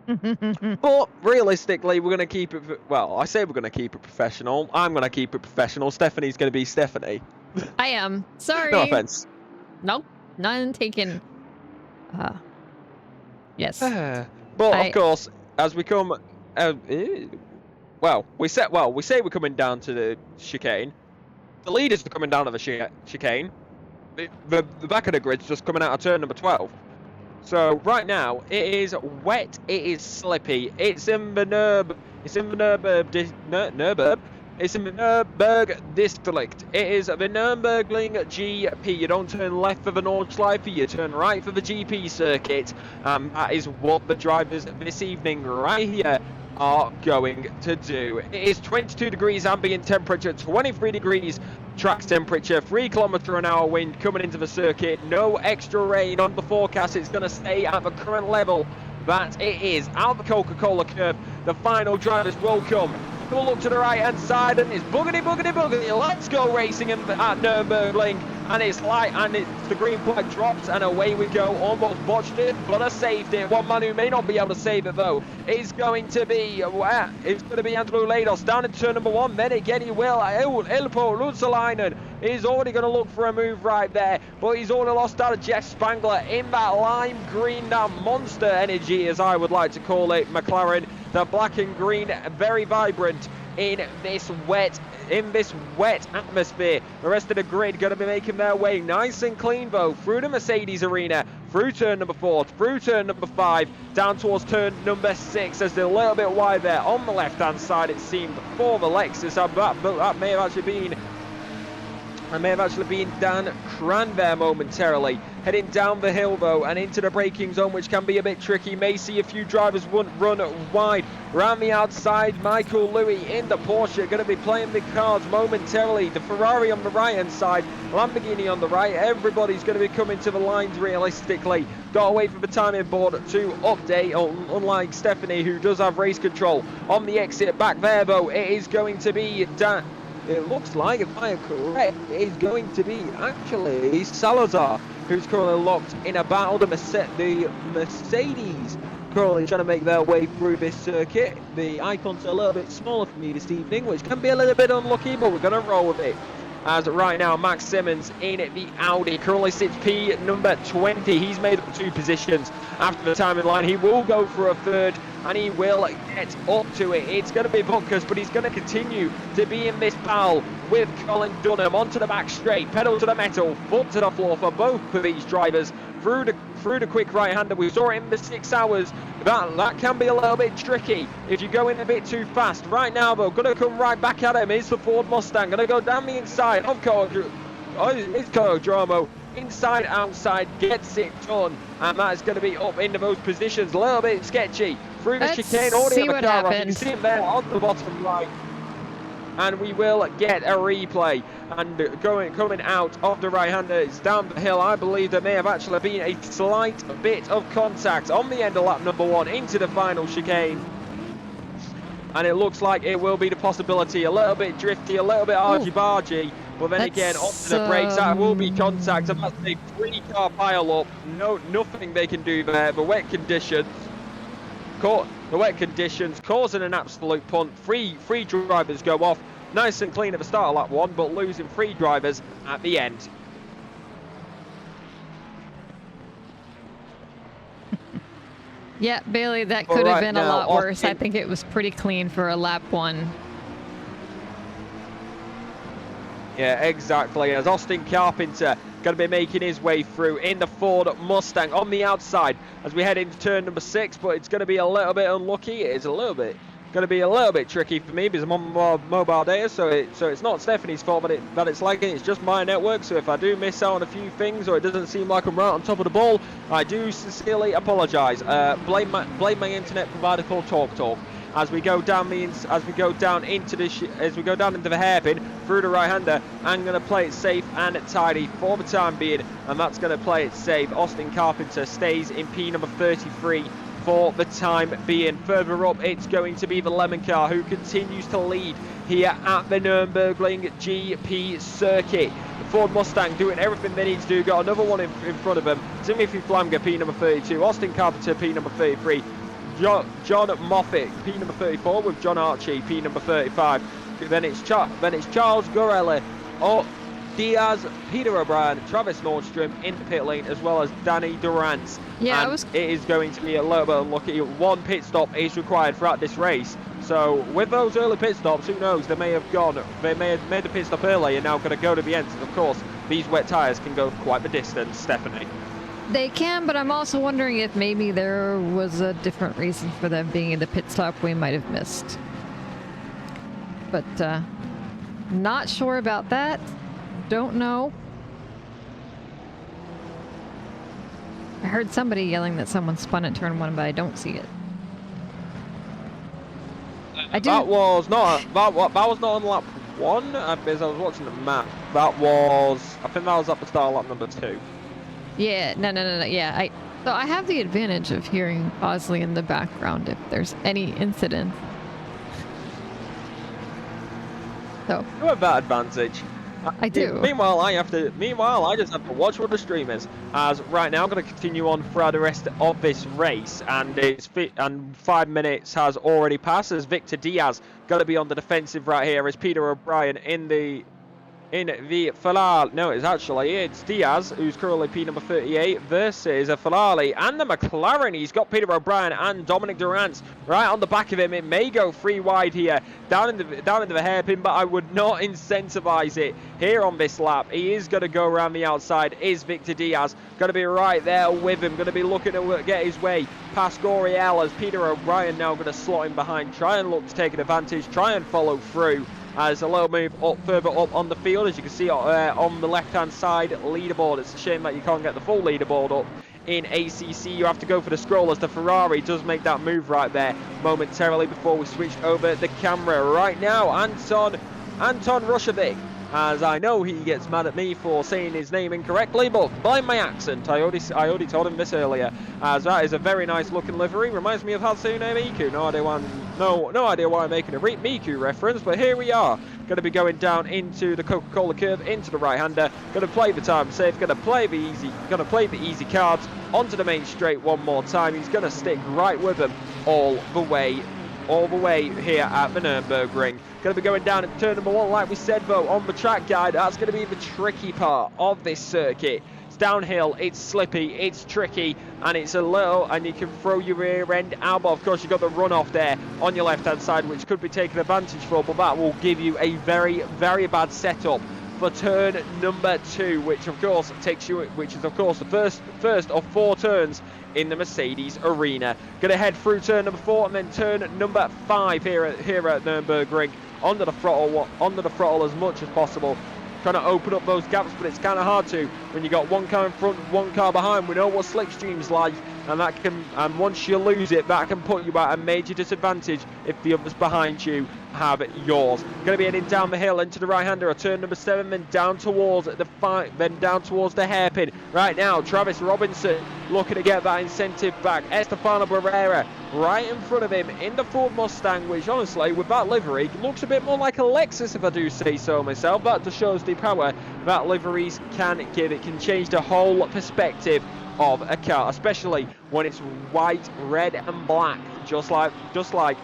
S1: But realistically, we're going to keep it... Well, I say we're going to keep it professional. I'm going to keep it professional. Stephanie's going to be Stephanie.
S5: I am. Sorry.
S1: No offense.
S5: Nope. None taken. Yes.
S1: But, of course, as we come... we say we're coming down to the chicane. The leaders are coming down to the chicane. The back of the grid's just coming out of turn number 12. So right now it is wet, it is slippy. It's in the Nurburg district. It is the Nurburgring GP. You don't turn left for the Nordschleife, you turn right for the GP circuit. That is what the drivers this evening right here are going to do. It is 22 degrees ambient temperature, 23 degrees track temperature, 3 km/h wind coming into the circuit. No extra rain on the forecast. It's going to stay at the current level that it is. Out the Coca-Cola curve, the final drivers will come. We'll look to the right hand side and it's boogity. Let's go racing at Nurburgring, and it's light and the green flag drops and away we go. Almost botched it, but I saved it. One man who may not be able to save it though is going to be Andrew Lados down in turn number 1. Then again he will. Ilpo Lutzalainen is already going to look for a move right there, but he's already lost out of Jeff Spangler in that lime green, that monster energy as I would like to call it, McLaren. The black and green, very vibrant in this wet atmosphere. The rest of the grid going to be making their way nice and clean though through the Mercedes arena, through turn number 4, through turn number 5, down towards turn number 6. There's a little bit wide there on the left hand side, it seemed, for the Lexus. That may have actually been Dan Cran there momentarily. Heading down the hill though and into the braking zone, which can be a bit tricky. May see a few drivers run wide. Around the outside, Michael Louis in the Porsche going to be playing the cards momentarily. The Ferrari on the right hand side, Lamborghini on the right. Everybody's going to be coming to the lines realistically. Got away from the timing board to update, unlike Stephanie who does have race control. On the exit back there though, it is going to be Dan. It looks like, if I am correct, it is going to be actually Salazar, who's currently locked in a battle. The Mercedes currently trying to make their way through this circuit. The icons are a little bit smaller for me this evening, which can be a little bit unlucky, but we're going to roll with it. As right now, Max Simmons in the Audi currently sits P number 20. He's made up 2 positions after the timing line. He will go for a third and he will get up to it. It's going to be Bunkers, but he's going to continue to be in this battle with Colin Dunham onto the back straight, pedal to the metal, foot to the floor for both of these drivers. Through the quick right-hander, we saw it in the 6 hours. That can be a little bit tricky if you go in a bit too fast. Right now, though, going to come right back at him is the Ford Mustang. Going to go down the inside of It's Kodramo. inside, outside, gets it done. And that is going to be up into those positions. A little bit sketchy. Through the
S5: Let's
S1: chicane, already
S5: see
S1: have a
S5: what
S1: car off. You can
S5: happened.
S1: see him there on the bottom right. And we will get a replay. And coming out of the right-hander, it's down the hill. I believe there may have actually been a slight bit of contact on the end of lap number 1 into the final chicane. And it looks like it will be the possibility. A little bit drifty, a little bit argy-bargy. But then again, onto the brakes, that will be contact. And that's a 3-car pile-up. Nothing they can do there. The wet conditions causing an absolute punt. Three drivers go off. Nice and clean at the start of lap 1, but losing 3 drivers at the end.
S5: Yeah, Bailey, that could have been a lot worse. I
S1: Austin,
S5: think it was pretty clean for a lap 1.
S1: yeah, exactly. As Austin Carpenter going to be making his way through in the Ford Mustang on the outside as we head into turn number 6, but it's going to be a little bit unlucky. It is going to be a little bit tricky for me because I'm on mobile data, so it's not Stephanie's fault that it's lagging. It's just my network. So if I do miss out on a few things or it doesn't seem like I'm right on top of the ball, I do sincerely apologise. Blame my internet provider called TalkTalk. As we go down into the hairpin through the right-hander, I'm going to play it safe and tidy for the time being, and that's going to play it safe. Austin Carpenter stays in P number 33 for the time being. Further up, it's going to be the Lemon car who continues to lead here at the Nurburgring GP circuit. The Ford Mustang doing everything they need to do. Got another one in front of them. Timothy Flamger, P number 32. Austin Carpenter, P number 33. John Moffat, P number 34, with John Archie, P number 35. Then it's Charles Gorella, Diaz, Peter O'Brien, Travis Nordstrom in the pit lane, as well as Danny Durant.
S5: Yeah,
S1: and it is going to be a little bit unlucky. 1 pit stop is required throughout this race. So with those early pit stops, who knows? They may have made the pit stop early and now going to go to the end. Of course, these wet tyres can go quite the distance, Stephanie.
S5: They can, but I'm also wondering if maybe there was a different reason for them being in the pit stop we might have missed. But not sure about that. Don't know. I heard somebody yelling that someone spun at turn 1, but I don't see it. I do.
S1: That was not on lap 1 because I was watching the map. I think that was at the start of lap number 2.
S5: Yeah, no. Yeah, so I have the advantage of hearing Bosley in the background if there's any incident. So
S1: You have that advantage.
S5: I do.
S1: Meanwhile, I just have to watch what the stream is. As right now, I'm going to continue on throughout the rest of this race, and 5 minutes has already passed. As Victor Diaz going to be on the defensive right here, as Peter O'Brien in the Ferrari. No, it's Diaz, who's currently P number 38, versus a Ferrari and the McLaren. He's got Peter O'Brien and Dominic Durant right on the back of him. It may go 3 wide here, down into the hairpin, but I would not incentivize it here on this lap. He is going to go around the outside. Is Victor Diaz going to be right there with him? Going to be looking to get his way past Goriel, as Peter O'Brien now going to slot in behind, try and look to take an advantage, try and follow through. As a little move further up on the field, as you can see on the left-hand side leaderboard. It's a shame that you can't get the full leaderboard up in ACC. You have to go for the scroll, as the Ferrari does make that move right there momentarily before we switch over the camera. Right now, Anton Rushovic, as I know he gets mad at me for saying his name incorrectly, but blame my accent. I already told him this earlier, as that is a very nice looking livery. Reminds me of Hatsune Miku. No idea why I'm making a Miku reference, but here we are. Going to be going down into the Coca-Cola curve, into the right-hander. Going to play the time safe. Going to play the easy cards onto the main straight one more time. He's going to stick right with them all the way here at the Nurburgring. Going to be going down at turn number 1, like we said, though, on the track guide. That's going to be the tricky part of this circuit. It's downhill, it's slippy, it's tricky, and it's a little, and you can throw your rear end out. But of course, you've got the runoff there on your left-hand side, which could be taken advantage for, but that will give you a very, very bad setup for turn number 2, which is of course the first of 4 turns in the Mercedes arena. Going to head through turn number 4 and then turn number 5 here at Nurburgring, under the throttle as much as possible, trying to open up those gaps, but it's kind of hard to when you got one car in front, one car behind. We know what slipstream's like, and that can, and once you lose it, that can put you at a major disadvantage if the others behind you have yours. Going to be heading down the hill into the right-hander, or turn number 7, then down towards the hairpin. Right now, Travis Robinson looking to get that incentive back. Estefano Barrera right in front of him in the Ford Mustang, which honestly, with that livery, looks a bit more like a Lexus, if I do say so myself. That just shows the power that liveries can give. It can change the whole perspective of a car, especially when it's white, red and black, just like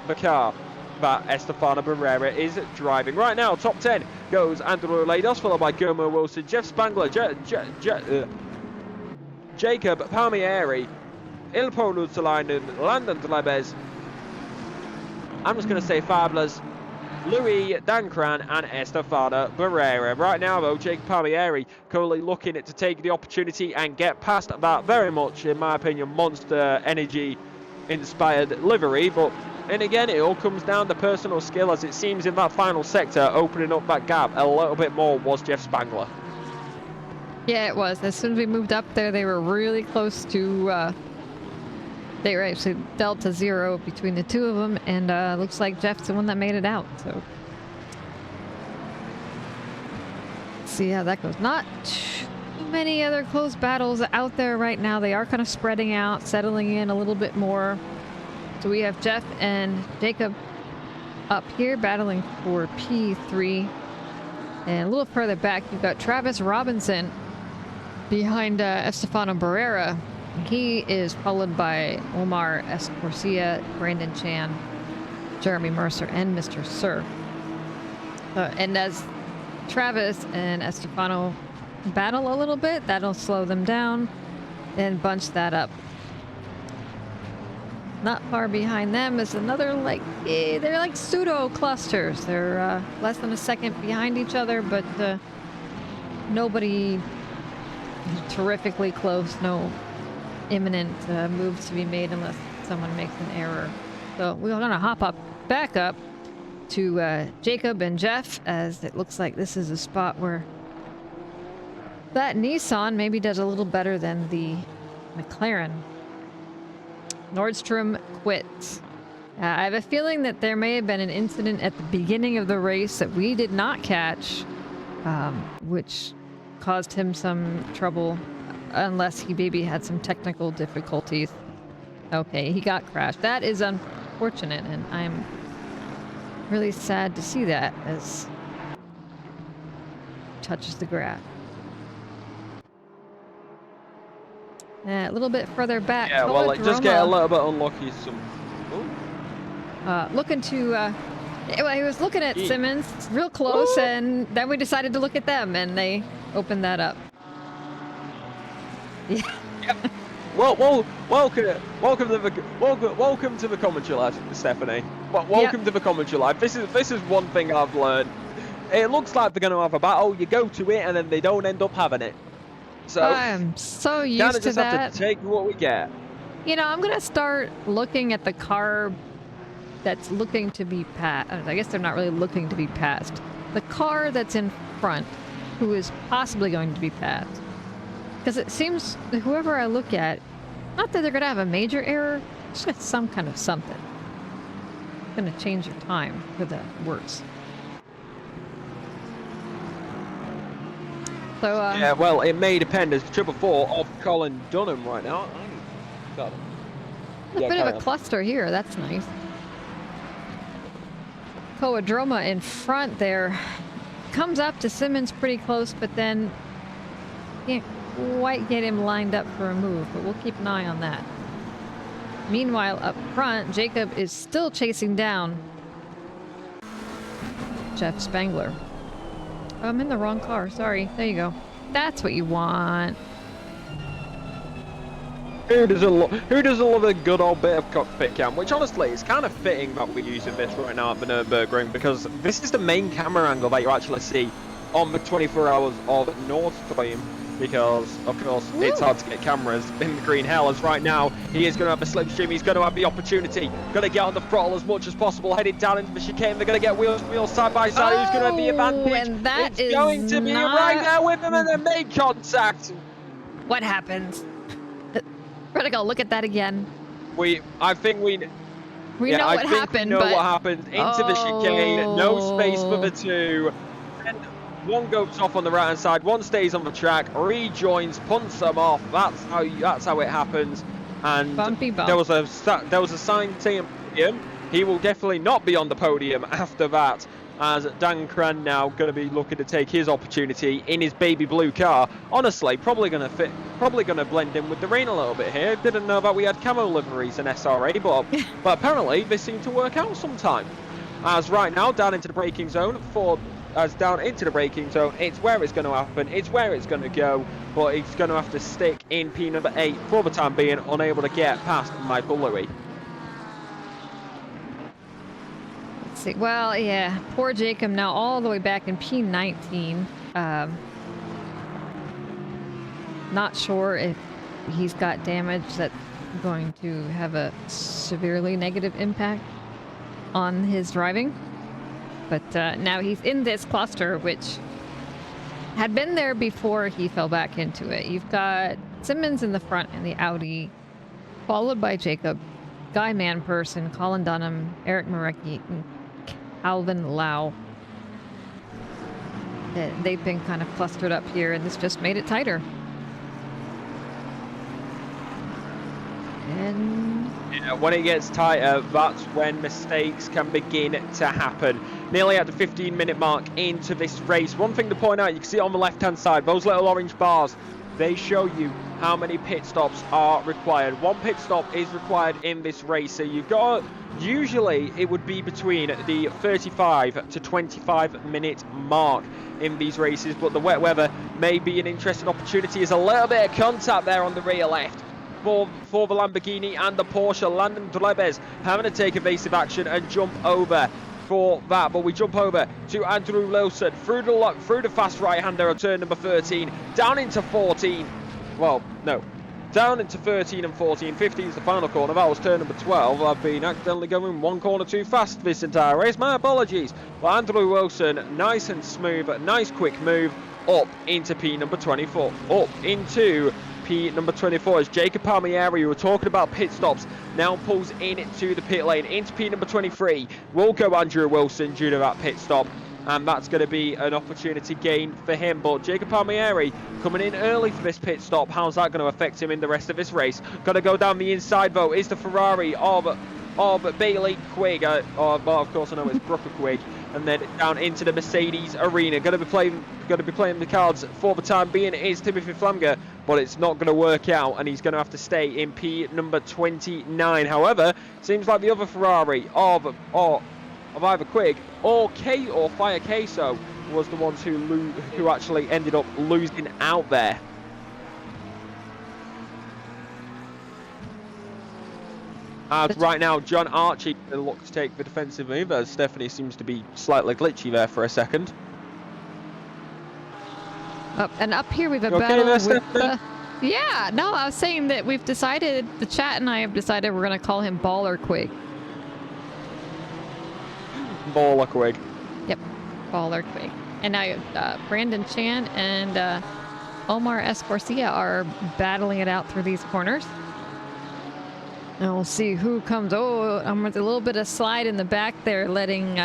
S1: the car that Estefano Barrera is driving. Right now, top 10 goes Andrew Lados, followed by Guillermo Wilson, Jeff Spangler, Jacob Palmieri, Ilpo Lutzalainen, Landon Dlebes, I'm just going to say Fabulous, Louis Dancran and Estefano Barrera. Right now though, Jacob Palmieri currently looking to take the opportunity and get past that very much, in my opinion, Monster Energy inspired livery, but and again, it all comes down to personal skill, as it seems in that final sector, opening up that gap a little bit more was Jeff Spangler.
S5: Yeah, it was. As soon as we moved up there, they were really close to, they were actually delta 0 between the two of them, and looks like Jeff's the one that made it out, so. Let's see how that goes. Not too many other close battles out there right now. They are kind of spreading out, settling in a little bit more. So we have Jeff and Jacob up here battling for P3. And a little further back, you've got Travis Robinson behind Estefano Barrera. He is followed by Omar Escorcia, Brandon Chan, Jeremy Mercer, and Mr. Sir. And as Travis and Estefano battle a little bit, that'll slow them down and bunch that up. Not far behind them is another, like, they're like pseudo clusters. They're less than a second behind each other, but nobody terrifically close. No imminent moves to be made unless someone makes an error. So we're gonna hop up, back up to Jacob and Jeff, as it looks like this is a spot where that Nissan maybe does a little better than the McLaren. Nordstrom quits. I have a feeling that there may have been an incident at the beginning of the race that we did not catch, which caused him some trouble, unless he maybe had some technical difficulties. Okay, he got crashed. That is unfortunate, and I'm really sad to see that as touches the grass. A little bit further back.
S1: Yeah, well, like, just get a little bit unlucky.
S5: Looking to, well, he was looking at Simmons real close, and then we decided to look at them, and they opened that up. Yeah.
S1: Yep. Well, welcome to the commentary live, Stephanie. Welcome to the commentary live. This is one thing I've learned. It looks like they're going to have a battle. You go to it, and then they don't end up having it. So
S5: I'm so used to
S1: just
S5: that.
S1: Have to take what we get.
S5: You know, I'm gonna start looking at the car that's looking to be passed. I guess they're not really looking to be passed. The car that's in front, who is possibly going to be passed, because it seems that whoever I look at, not that they're gonna have a major error, just some kind of something. It's gonna change your time for the worse. So,
S1: yeah, well, it may depend. As 444 off Colin Dunham right now. Got it.
S5: A bit of a cluster here. That's nice. Coadroma in front there. Comes up to Simmons pretty close, but then can't quite get him lined up for a move, but we'll keep an eye on that. Meanwhile, up front, Jacob is still chasing down Jeff Spangler. Oh, I'm in the wrong car. Sorry. There you go. That's what you want.
S1: Who doesn't love a good old bit of cockpit cam? Which honestly is kind of fitting that we're using this right now at the Nurburgring, because this is the main camera angle that you actually see on the 24 hours of Nord Stream. because, of course, it's hard to get cameras in the green hell, as right now he is going to have a slipstream. He's going to have the opportunity. Going to get on the throttle as much as possible, heading down into the chicane. They're going to get wheels to wheels side by side. Who's going to have the advantage?
S5: And that
S1: it's
S5: is
S1: going to be right there with him, and they make contact.
S5: What happened? Redigal, look at that again.
S1: I think we
S5: know
S1: I
S5: what
S1: think
S5: happened,
S1: we know
S5: but...
S1: what happened. Into the chicane, no space for the two. And one goes off on the right hand side, one stays on the track, rejoins, punts them off. That's how it happens. And
S5: Bumpy bump.
S1: there was a sign saying podium. He will definitely not be on the podium after that, as Dan Cran now going to be looking to take his opportunity in his baby blue car. Honestly, probably going to blend in with the rain a little bit here. Didn't know that we had camo liveries in SRA, but apparently they seem to work out sometime. As right now, down into the braking zone, it's where it's going to happen, it's where it's going to go, but he's going to have to stick in P number 8 for the time being, unable to get past Michael Louis.
S5: Let's see. Well, yeah, poor Jacob now all the way back in P19. Not sure if he's got damage that's going to have a severely negative impact on his driving. But now he's in this cluster, which had been there before he fell back into it. You've got Simmons in the front in the Audi, followed by Jacob, Guy Manperson, Colin Dunham, Eric Marecki, and Calvin Lau. They've been kind of clustered up here, and this just made it tighter. And
S1: when it gets tighter, that's when mistakes can begin to happen. Nearly at the 15-minute mark into this race. One thing to point out, you can see it on the left-hand side, those little orange bars, they show you how many pit stops are required. One pit stop is required in this race, so you've got, usually it would be between the 35 to 25-minute mark in these races, but the wet weather may be an interesting opportunity. There's a little bit of contact there on the rear left for the Lamborghini and the Porsche. Landon Dlebes having to take evasive action and jump over for that, but we jump over to Andrew Wilson through the fast right-hander on turn number 13, down into 14. Well, no, down into 13 and 14. 15 is the final corner. That was turn number 12. I've been accidentally going one corner too fast this entire race. My apologies. But Andrew Wilson, nice and smooth, nice quick move up into P number 24. Up into P number 24 as Jacob Palmieri, who were talking about pit stops, now pulls into the pit lane. Into P number 23 will go Andrew Wilson due to that pit stop, and that's going to be an opportunity gain for him. But Jacob Palmieri coming in early for this pit stop, how's that going to affect him in the rest of this race? Going to go down the inside though is the Ferrari of Bailey Quigg, well, of course I know it's Brooker Quigg, and then down into the Mercedes arena. Going to be playing the cards for the time being is Timothy Flamger, but it's not going to work out, and he's going to have to stay in P number 29. However, seems like the other Ferrari of either Quigg or Fire Queso was the ones who actually ended up losing out there. As right now, John Archie looks to take the defensive move, as Stephanie seems to be slightly glitchy there for a second.
S5: And up here we've a
S1: You
S5: battle
S1: okay there,
S5: with
S1: Stephanie?
S5: yeah, no, I was saying that we've decided, the chat and I have decided we're going to call him Baller Quig.
S1: Baller Quig.
S5: Yep, Baller Quig. And now Brandon Chan and Omar Escorcia are battling it out through these corners. And we'll see who comes. Oh, with a little bit of slide in the back there, letting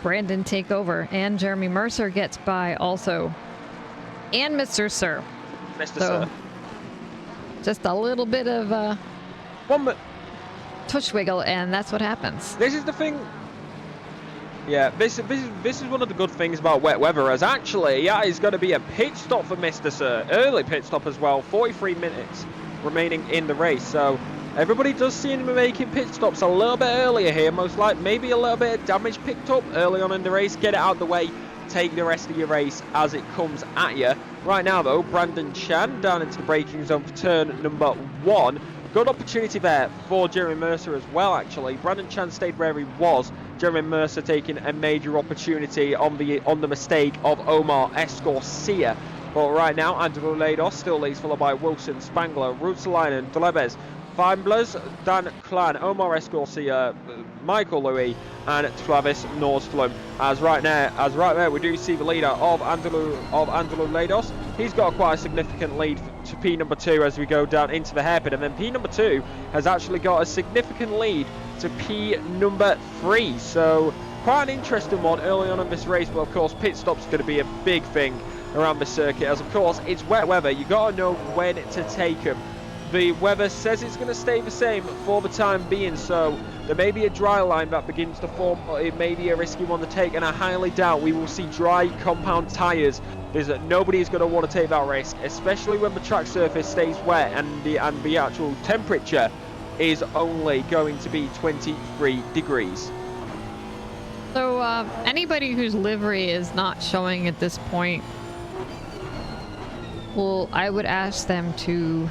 S5: Brandon take over. And Jeremy Mercer gets by also. And Mr. Sir.
S1: Mr.
S5: So,
S1: Sir.
S5: just a little bit of tush wiggle, and that's what happens.
S1: This is the thing. Yeah, this is one of the good things about wet weather, as actually that is going to be a pit stop for Mr. Sir. Early pit stop as well. 43 minutes remaining in the race, so everybody does seem to be making pit stops a little bit earlier here. Most likely, maybe a little bit of damage picked up early on in the race. Get it out of the way. Take the rest of your race as it comes at you. Right now, though, Brandon Chan down into the braking zone for turn number 1. Good opportunity there for Jeremy Mercer as well, actually. Brandon Chan stayed where he was. Jeremy Mercer taking a major opportunity on the mistake of Omar Escorcia. But right now, Angelo Lados still leads, followed by Wilson, Spangler, Rutsalainen, Delebes, Feinblers, Dan Clan, Omar Escorcia, Michael Louis, and Travis Nordstrom. As right there, we do see the leader of Angelo Lados. He's got quite a significant lead to P number 2 as we go down into the hairpin, and then P number 2 has actually got a significant lead to P number 3. So quite an interesting one early on in this race, but of course pit stop's going to be a big thing around the circuit, as of course it's wet weather. You got to know when to take them. The weather says it's going to stay the same for the time being, so there may be a dry line that begins to form, but it may be a risky one to take, and I highly doubt we will see dry compound tyres. Nobody's going to want to take that risk, especially when the track surface stays wet and the actual temperature is only going to be 23 degrees.
S5: So anybody whose livery is not showing at this point, well, I would ask them to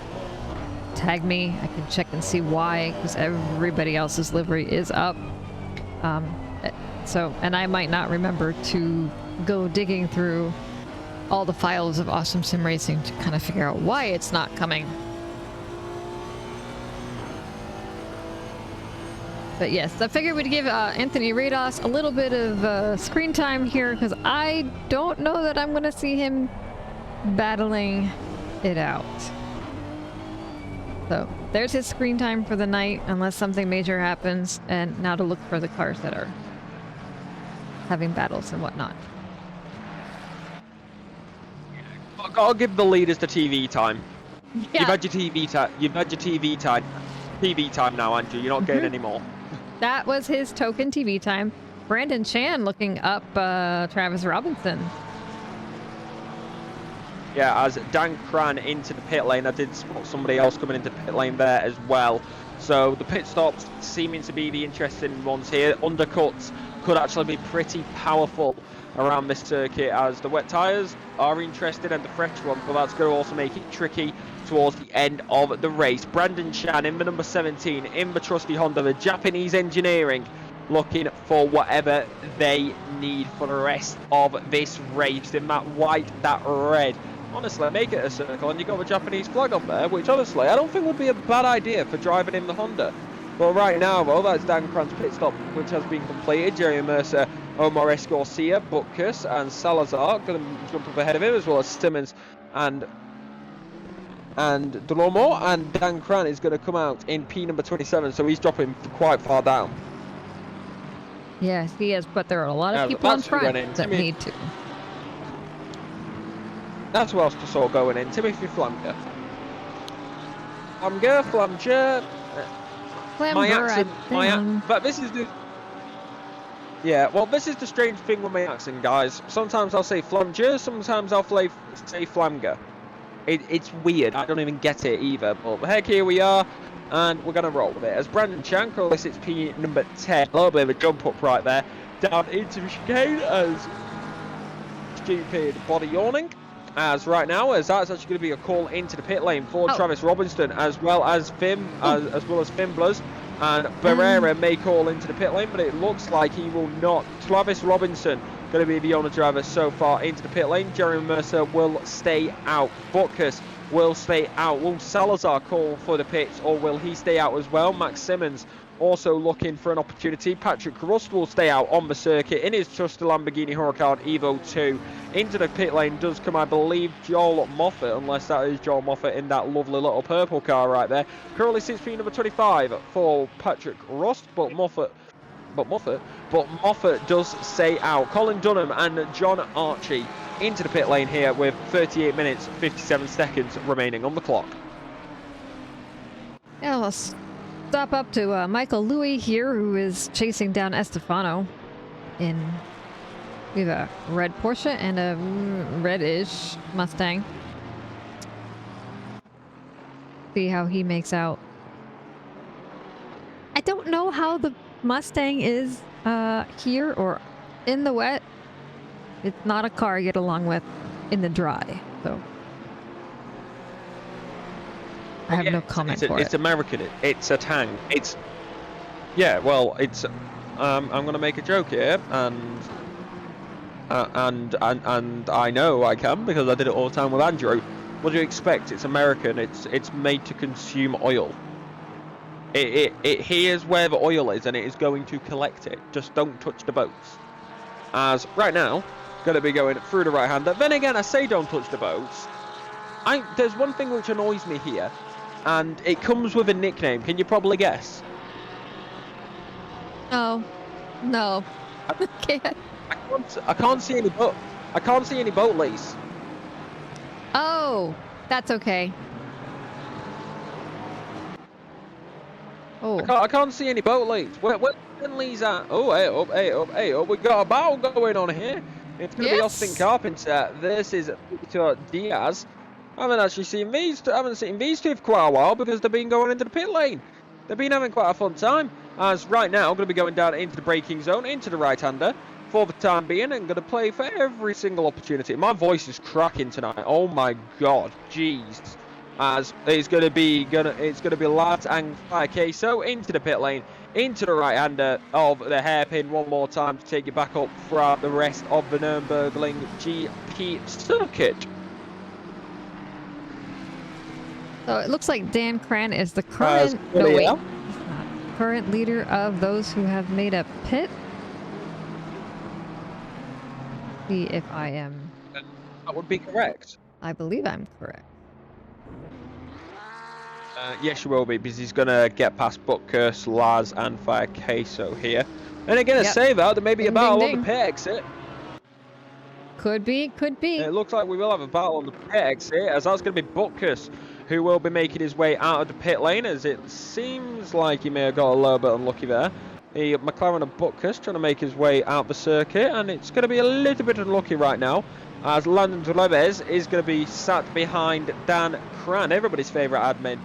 S5: tag me. I can check and see why, because everybody else's livery is up. And I might not remember to go digging through all the files of Awesome Sim Racing to kind of figure out why it's not coming. But yes, I figured we'd give Anthony Rados a little bit of screen time here, because I don't know that I'm going to see him battling it out. So there's his screen time for the night, unless something major happens, and now to look for the cars that are having battles and whatnot.
S1: I've got to give the leaders the TV time.
S5: Yeah.
S1: You've had your TV time. You've had your TV time now, Andrew. You're not getting any more.
S5: That was his token TV time. Brandon Chan looking up Travis Robinson.
S1: Yeah, as Dan Cran into the pit lane. I did spot somebody else coming into pit lane there as well. So the pit stops seeming to be the interesting ones here. Undercuts could actually be pretty powerful around this circuit, as the wet tyres are interesting and the fresh ones, but that's going to also make it tricky towards the end of the race. Brandon Chan in the number 17 in the trusty Honda, the Japanese engineering, looking for whatever they need for the rest of this race. In that white, that red, honestly, make it a circle and you got the Japanese flag on there, which honestly I don't think would be a bad idea for driving in the Honda. But right now, well, that's Dan Cran's pit stop, which has been completed. Jeremy Mercer, Omar Escorcia, Butkus and Salazar going to jump up ahead of him, as well as Simmons and Delormeau. And Dan Cran is going to come out in P number 27, so he's dropping quite far down.
S5: Yes, he is, but there are a lot of people in front that need to.
S1: That's who else to saw going in. Timothy Flamger. Flamger. But this is the... Yeah, well, this is the strange thing with my accent, guys. Sometimes I'll say Flamger, sometimes I'll say Flamger. It's weird. I don't even get it either. But heck, here we are, and we're going to roll with it. As Brandon Chan calls it's P number 10. A little bit of a jump up right there. Down into the chicane as stupid body yawning. As right now, as that's actually going to be a call into the pit lane for Travis Robinson, as well as Fimblers, and Barrera may call into the pit lane, but it looks like he will not. Travis Robinson going to be the only driver so far into the pit lane. Jeremy Mercer will stay out. Butkus will stay out. Will Salazar call for the pits, or will he stay out as well? Max Simmons also looking for an opportunity. Patrick Rust will stay out on the circuit in his trusty Lamborghini Huracan Evo 2. Into the pit lane does come, I believe, Joel Moffat, unless that is Joel Moffat in that lovely little purple car right there. Currently sits P number 25 for Patrick Rust, but Moffat does stay out. Colin Dunham and John Archie into the pit lane here with 38 minutes 57 seconds remaining on the clock.
S5: Yeah, let's stop up to Michael Louis here, who is chasing down Estefano in... We have a red Porsche and a reddish Mustang. See how he makes out. I don't know how the Mustang is here or in the wet. It's not a car I get along with in the dry, so I have no comment for it.
S1: It's American. It's a tank. It's... Yeah, well, it's... I'm going to make a joke here, and... and I know I can because I did it all the time with Andrew. What do you expect? It's American. It's made to consume oil. It hears where the oil is and it is going to collect it. Just don't touch the boats. As right now, going to be going through the right-hander. Then again, I say don't touch the boats. There's one thing which annoys me here, and it comes with a nickname. Can you probably guess?
S5: Oh, no. Can't.
S1: I can't see any boat. I can't see any boat leads.
S5: Oh, that's okay. Oh.
S1: I can't see any boat leads. Where Lee's at? Oh, hey up. We got a battle going on here. It's going to be Austin Carpenter versus Victor Diaz. I haven't actually seen these. I haven't seen these two for quite a while because they've been going into the pit lane. They've been having quite a fun time. As right now, I'm going to be going down into the braking zone, into the right-hander for the time being, and going to play for every single opportunity. My voice is cracking tonight. Oh my god, jeez. As it's going to be lads and 5K. So into the pit lane, into the right-hander of the hairpin one more time to take you back up throughout the rest of the Nurburgring GT circuit.
S5: So it looks like Dan Cran is the current current leader of those who have made a pit. See if I am.
S1: That would be correct.
S5: I believe I'm correct.
S1: Yes, you will be, because he's going to get past Butkus, Laz, and Fire Queso here. And again, to say that, there may be a battle on the pit exit.
S5: Could be.
S1: It looks like we will have a battle on the pit exit, as that's going to be Butkus, who will be making his way out of the pit lane, as it seems like he may have got a little bit unlucky there. The McLaren of Butkus trying to make his way out the circuit, and it's going to be a little bit unlucky right now, as Landon Lopez is going to be sat behind Dan Cran, everybody's favourite admin,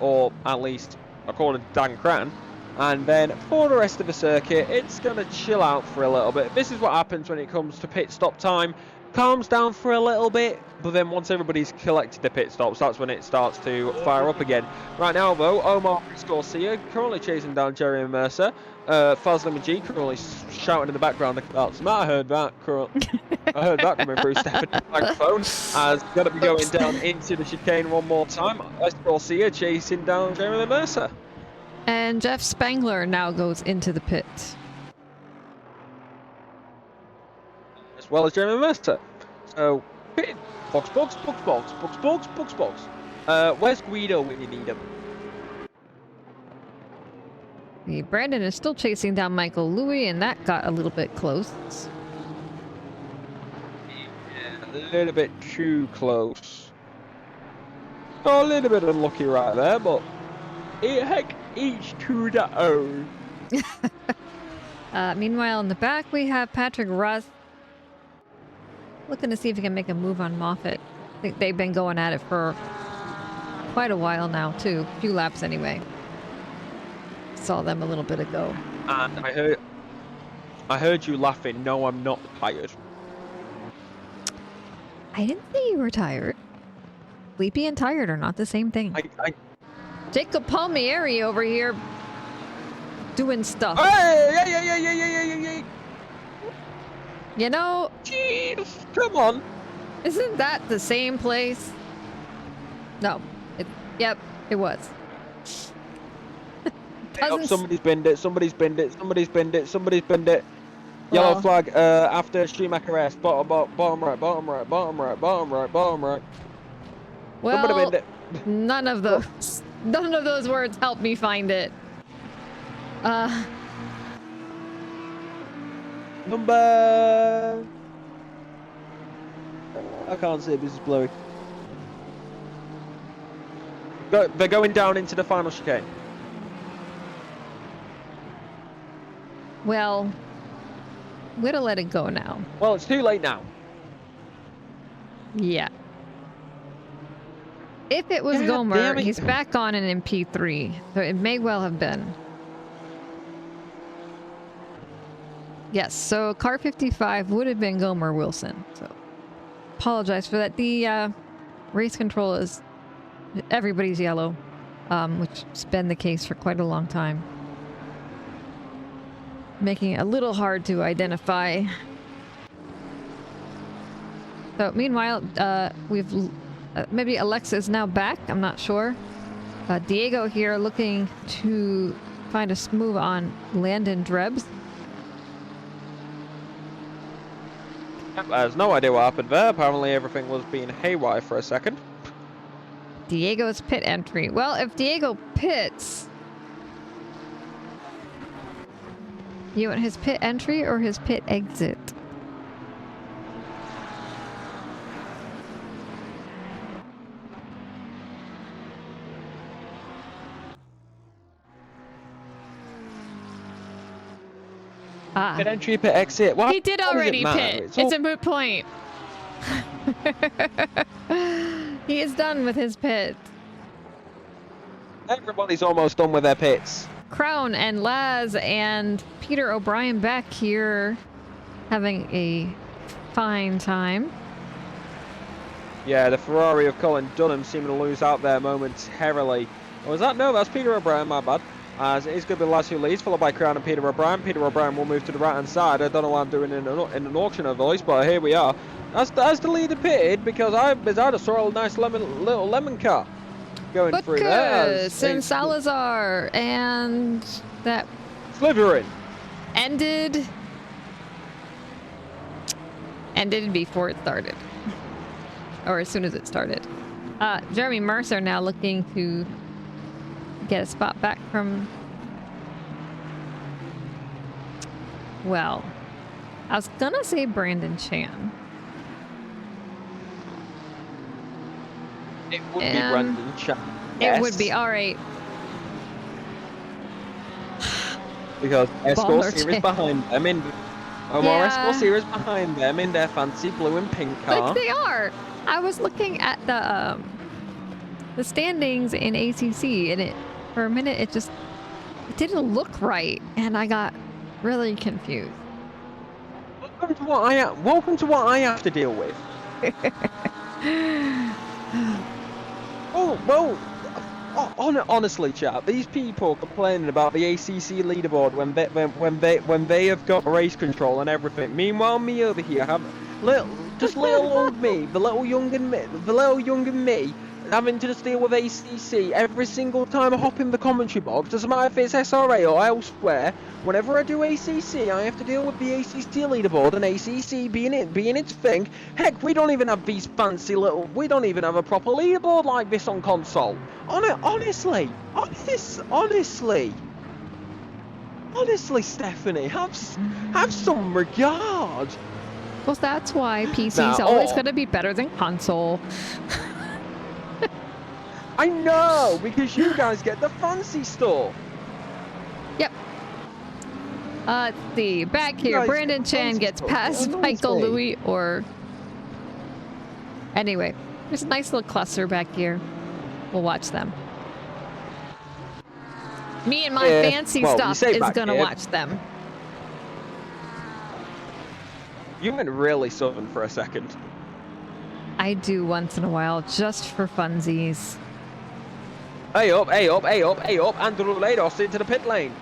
S1: or at least according to Dan Cran. And then for the rest of the circuit, it's going to chill out for a little bit. This is what happens when it comes to pit stop time. Calms down for a little bit, but then once everybody's collected the pit stops, that's when it starts to fire up again. Right now, though, Omar Garcia currently chasing down Jeremy Mercer. Fazlin Majid currently shouting in the background about some. I heard that coming through stepping the microphone. As going to be going down into the chicane one more time. Garcia chasing down Jeremy Mercer.
S5: And Jeff Spangler now goes into the pit.
S1: As well as Jeremy Mercer. So, pit. Box. Where's Guido when you need him?
S5: Brandon is still chasing down Michael Louis, and that got a little bit close.
S1: Yeah, a little bit too close. Oh, a little bit unlucky right there, but heck, each to their own.
S5: Meanwhile, in the back, we have Patrick Russ looking to see if he can make a move on Moffitt. I think they've been going at it for quite a while now, too. A few laps anyway. Saw them a little bit ago.
S1: And I heard you laughing. No, I'm not tired.
S5: I didn't say you were tired. Sleepy and tired are not the same thing. Jacob Palmieri over here doing stuff.
S1: Hey!
S5: You know,
S1: Jeez, come on.
S5: Isn't that the same place? No. Yep, it was.
S1: Somebody's binned it. Yellow flag after Schumacher S. Bottom right.
S5: Well,
S1: Somebody binned it.
S5: none of those words help me find it.
S1: Number... I can't see it, this is blurry. They're going down into the final chicane.
S5: Well, we're gonna let it go now.
S1: Well, it's too late now.
S5: Yeah. If it was Gomer, he's back on an MP3, so it may well have been. Yes, so car 55 would have been Gomer Wilson. So apologize for that. The race control is everybody's yellow, which has been the case for quite a long time. Making it a little hard to identify So meanwhile, we've maybe Alexa is now back. I'm not sure. Diego here looking to find a move on Landon Drebs.
S1: There's no idea what happened there. Apparently everything was being haywire for a second.
S5: Diego's pit entry. Well, if Diego pits, you want his pit entry or his pit exit? Ah.
S1: Pit entry, pit exit. What?
S5: He did
S1: What does it
S5: already
S1: matter?
S5: pit. It's a moot point. He is done with his pit.
S1: Everybody's almost done with their pits.
S5: Crown and Laz and Peter O'Brien back here having a fine time.
S1: Yeah, the Ferrari of Colin Dunham seeming to lose out there momentarily. Or was that? No, that's Peter O'Brien, my bad. As it is going to be Laz who leads, followed by Crown and Peter O'Brien. Peter O'Brien will move to the right-hand side. I don't know what I'm doing in an auctioner voice, but here we are. As the leader pitted, because I just saw a nice little lemon car going through there.
S5: And Salazar, and that
S1: Slivering
S5: ended before it started, or as soon as it started. Jeremy Mercer now looking to get a spot back from, well, I was gonna say Brandon Chan.
S1: It would be Brandon Chan.
S5: It would be, all right.
S1: Because
S5: Baller
S1: Escort Series
S5: Chan.
S1: behind them in more Escort Series behind them in their fancy blue and pink car.
S5: Like they are. I was looking at the standings in ACC, and it for a minute it didn't look right, and I got really confused.
S1: Welcome to what I have to deal with. Well, honestly, chap, these people complaining about the ACC leaderboard when they have got race control and everything. Meanwhile, me over here have little old me, the little younger me, having to just deal with ACC every single time I hop in the commentary box. Doesn't matter if it's SRA or elsewhere. Whenever I do ACC, I have to deal with the ACC leaderboard and ACC being its thing. Heck, we don't even have these fancy little. We don't even have a proper leaderboard like this on console. Honestly, Stephanie, have some regard.
S5: Well, that's why PC's always going to be better than console.
S1: I know, because you guys get the fancy stuff.
S5: Yep. Let's see. Back here, Brandon Chan gets past Michael Louis, or... Anyway, there's a nice little cluster back here. We'll watch them. Me and my fancy stuff is going to watch them.
S1: You went really southern for a second.
S5: I do once in a while, just for funsies.
S1: Hey up. Andrew Lados into the pit lane.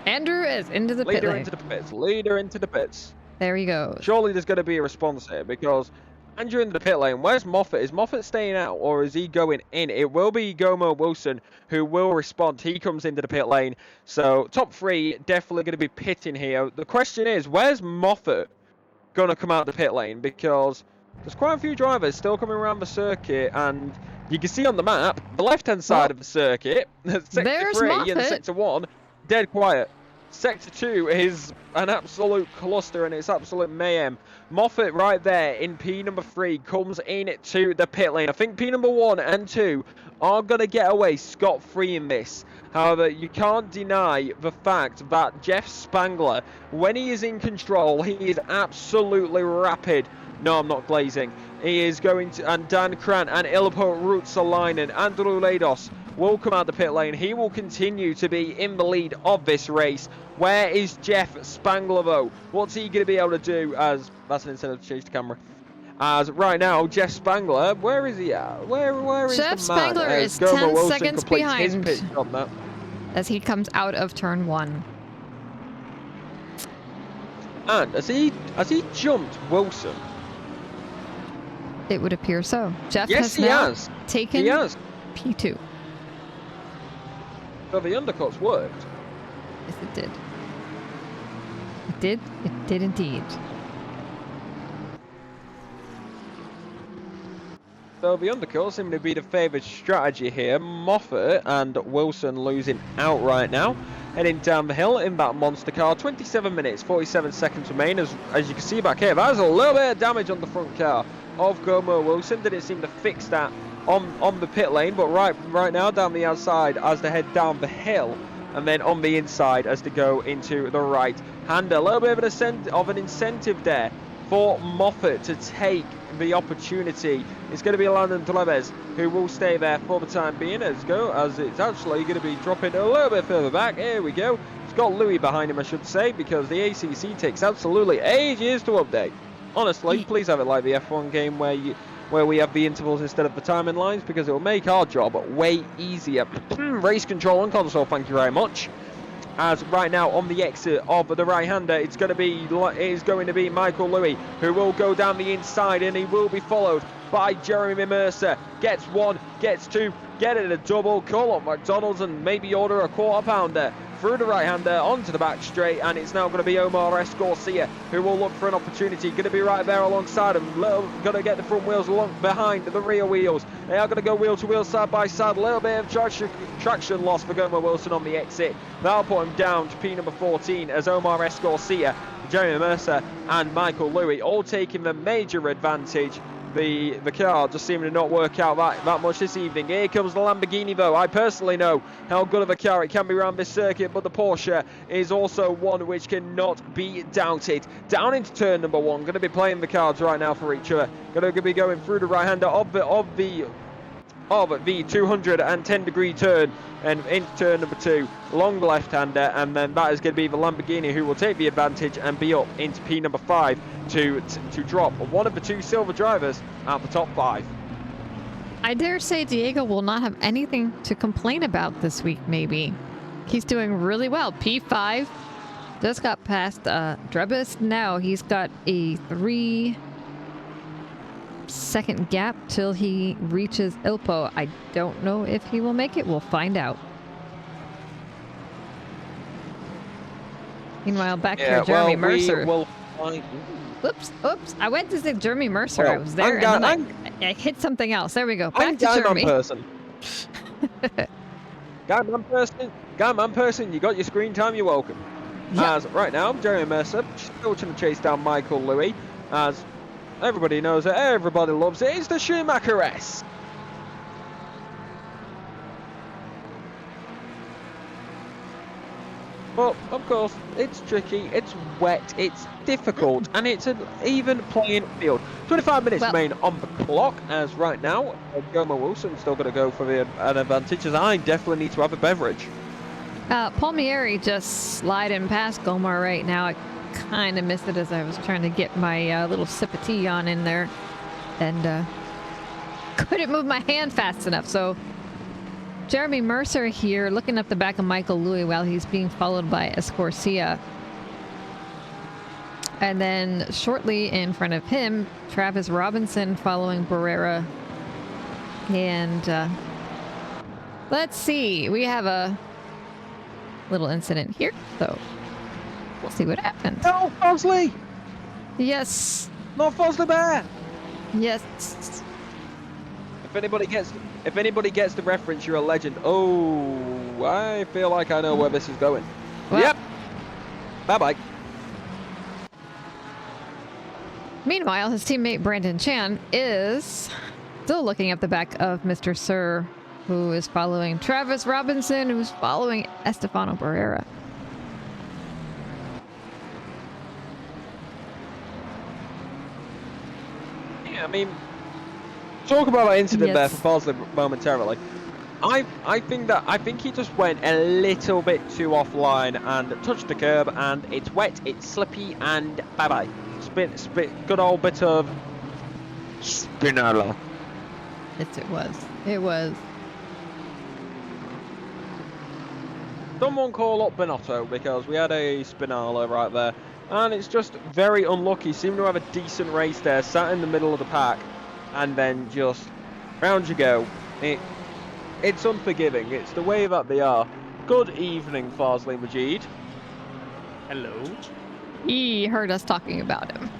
S5: Andrew is into the pit lane.
S1: Leader into the pits.
S5: There he goes.
S1: Surely there's going to be a response here, because Andrew in the pit lane. Where's Moffat? Is Moffat staying out, or is he going in? It will be Gomo Wilson who will respond. He comes into the pit lane. So top three definitely going to be pitting here. The question is, where's Moffat going to come out the pit lane? Because there's quite a few drivers still coming around the circuit, and you can see on the map the left-hand side of the circuit. Sector 3 and Sector 1, dead quiet. Sector 2 is an absolute cluster, and it's absolute mayhem. Moffat right there in P number 3 comes in to the pit lane. I think P number 1 and 2 are going to get away scot-free in this. However, you can't deny the fact that Jeff Spangler, when he is in control, he is absolutely rapid. No, I'm not glazing. He is going to, and Dan Krant and Ilpo Ruotsalainen, Andrew Lados will come out the pit lane. He will continue to be in the lead of this race. Where is Jeff Spangler though? What's he going to be able to do? As that's an incentive to change the camera. As right now, Jeff Spangler, where is he at? Where is
S5: Jeff
S1: the man?
S5: Spangler is
S1: Gomo
S5: 10
S1: Wilson
S5: seconds
S1: completes his
S5: behind
S1: pitch on that.
S5: as he comes out of turn 1.
S1: And has he jumped Wilson?
S5: It would appear so. Jeff
S1: Yes,
S5: has
S1: he
S5: now
S1: has.
S5: taken
S1: He has.
S5: P2.
S1: So the undercuts worked.
S5: Yes, it did. It did. It did indeed.
S1: So the undercuts seem to be the favoured strategy here. Moffat and Wilson losing out right now. Heading down the hill in that monster car. 27 minutes, 47 seconds remain. As you can see back here, there's a little bit of damage on the front car of Gomer Wilson. Didn't seem to fix that on the pit lane, but right now down the outside as they head down the hill, and then on the inside as they go into the right hander. A little bit of an incentive there for Moffat to take the opportunity. It's going to be Landon Tleves who will stay there for the time being as it's actually going to be dropping a little bit further back. Here we go. It's got Louis behind him, I should say, because the ACC takes absolutely ages to update. Honestly, please have it like the F1 game where we have the intervals instead of the timing lines, because it will make our job way easier. Race control on console, thank you very much. As right now on the exit of the right-hander, it is going to be Michael Louis who will go down the inside, and he will be followed by Jeremy Mercer. Gets one, gets two, get it a double, call up McDonald's and maybe order a quarter pounder through the right-hander onto the back straight, and it's now going to be Omar S. Garcia who will look for an opportunity. Going to be right there alongside him, going to get the front wheels along behind the rear wheels. They are going to go wheel to wheel, side by side. A little bit of traction loss for Gomer Wilson on the exit. That'll put him down to P number 14 as Omar S. Garcia, Jeremy Mercer and Michael Louis all taking the major advantage. The car just seeming to not work out that much this evening. Here comes the Lamborghini though. I personally know how good of a car it can be around this circuit, but the Porsche is also one which cannot be doubted. Down into turn number one. Going to be playing the cards right now for each other. Going to be going through the right-hander of the 210 degree turn and into turn number two, long left-hander, and then that is going to be the Lamborghini who will take the advantage and be up into P number 5 to drop one of the two silver drivers out the top 5.
S5: I dare say Diego will not have anything to complain about this week, maybe. He's doing really well. P5 just got past Drebus. Now he's got a 3-second gap till he reaches Ilpo. I don't know if he will make it. We'll find out. Meanwhile, back here, Jeremy Mercer. Oops. I went to say Jeremy Mercer. I was there, and then I hit something else. There we go. Back to Jeremy.
S1: Guyman person, you got your screen time, you're welcome.
S5: Yep.
S1: As right now, Jeremy Mercer still trying to chase down Michael Louis, as everybody knows it, everybody loves it. It's the Schumacher S. But, of course, it's tricky, it's wet, it's difficult, and it's an even playing field. 25 minutes remain on the clock, as right now, Gomer Wilson's still going to go for an advantage, as I definitely need to have a beverage.
S5: Palmieri just sliding past Gomer right now. I kind of missed it as I was trying to get my little sip of tea on in there, and couldn't move my hand fast enough, so... Jeremy Mercer here looking up the back of Michael Louis while he's being followed by Escorcia. And then shortly in front of him, Travis Robinson following Barrera. And let's see, we have a little incident here, so we'll see what happens.
S1: No, Fosley!
S5: Yes.
S1: Not Fosley Bear!
S5: Yes.
S1: If anybody gets the reference, you're a legend. Oh, I feel like I know where this is going.
S5: Well,
S1: yep. Bye-bye.
S5: Meanwhile, his teammate Brandon Chan is still looking up the back of Mr. Sir, who is following Travis Robinson, who's following Estefano Barrera.
S1: Yeah, I mean... Talk about that incident there for Fosley momentarily. I think he just went a little bit too offline and touched the curb, and it's wet, it's slippy, and bye bye. Good old bit of spinella.
S5: Yes, it was. It was.
S1: Someone call up Benotto, because we had a spinala right there, and it's just very unlucky. Seemed to have a decent race there, sat in the middle of the pack. and then just round you go. It's unforgiving. It's the way that they are. Good evening, Farsley Majid.
S6: Hello.
S5: He heard us talking about him.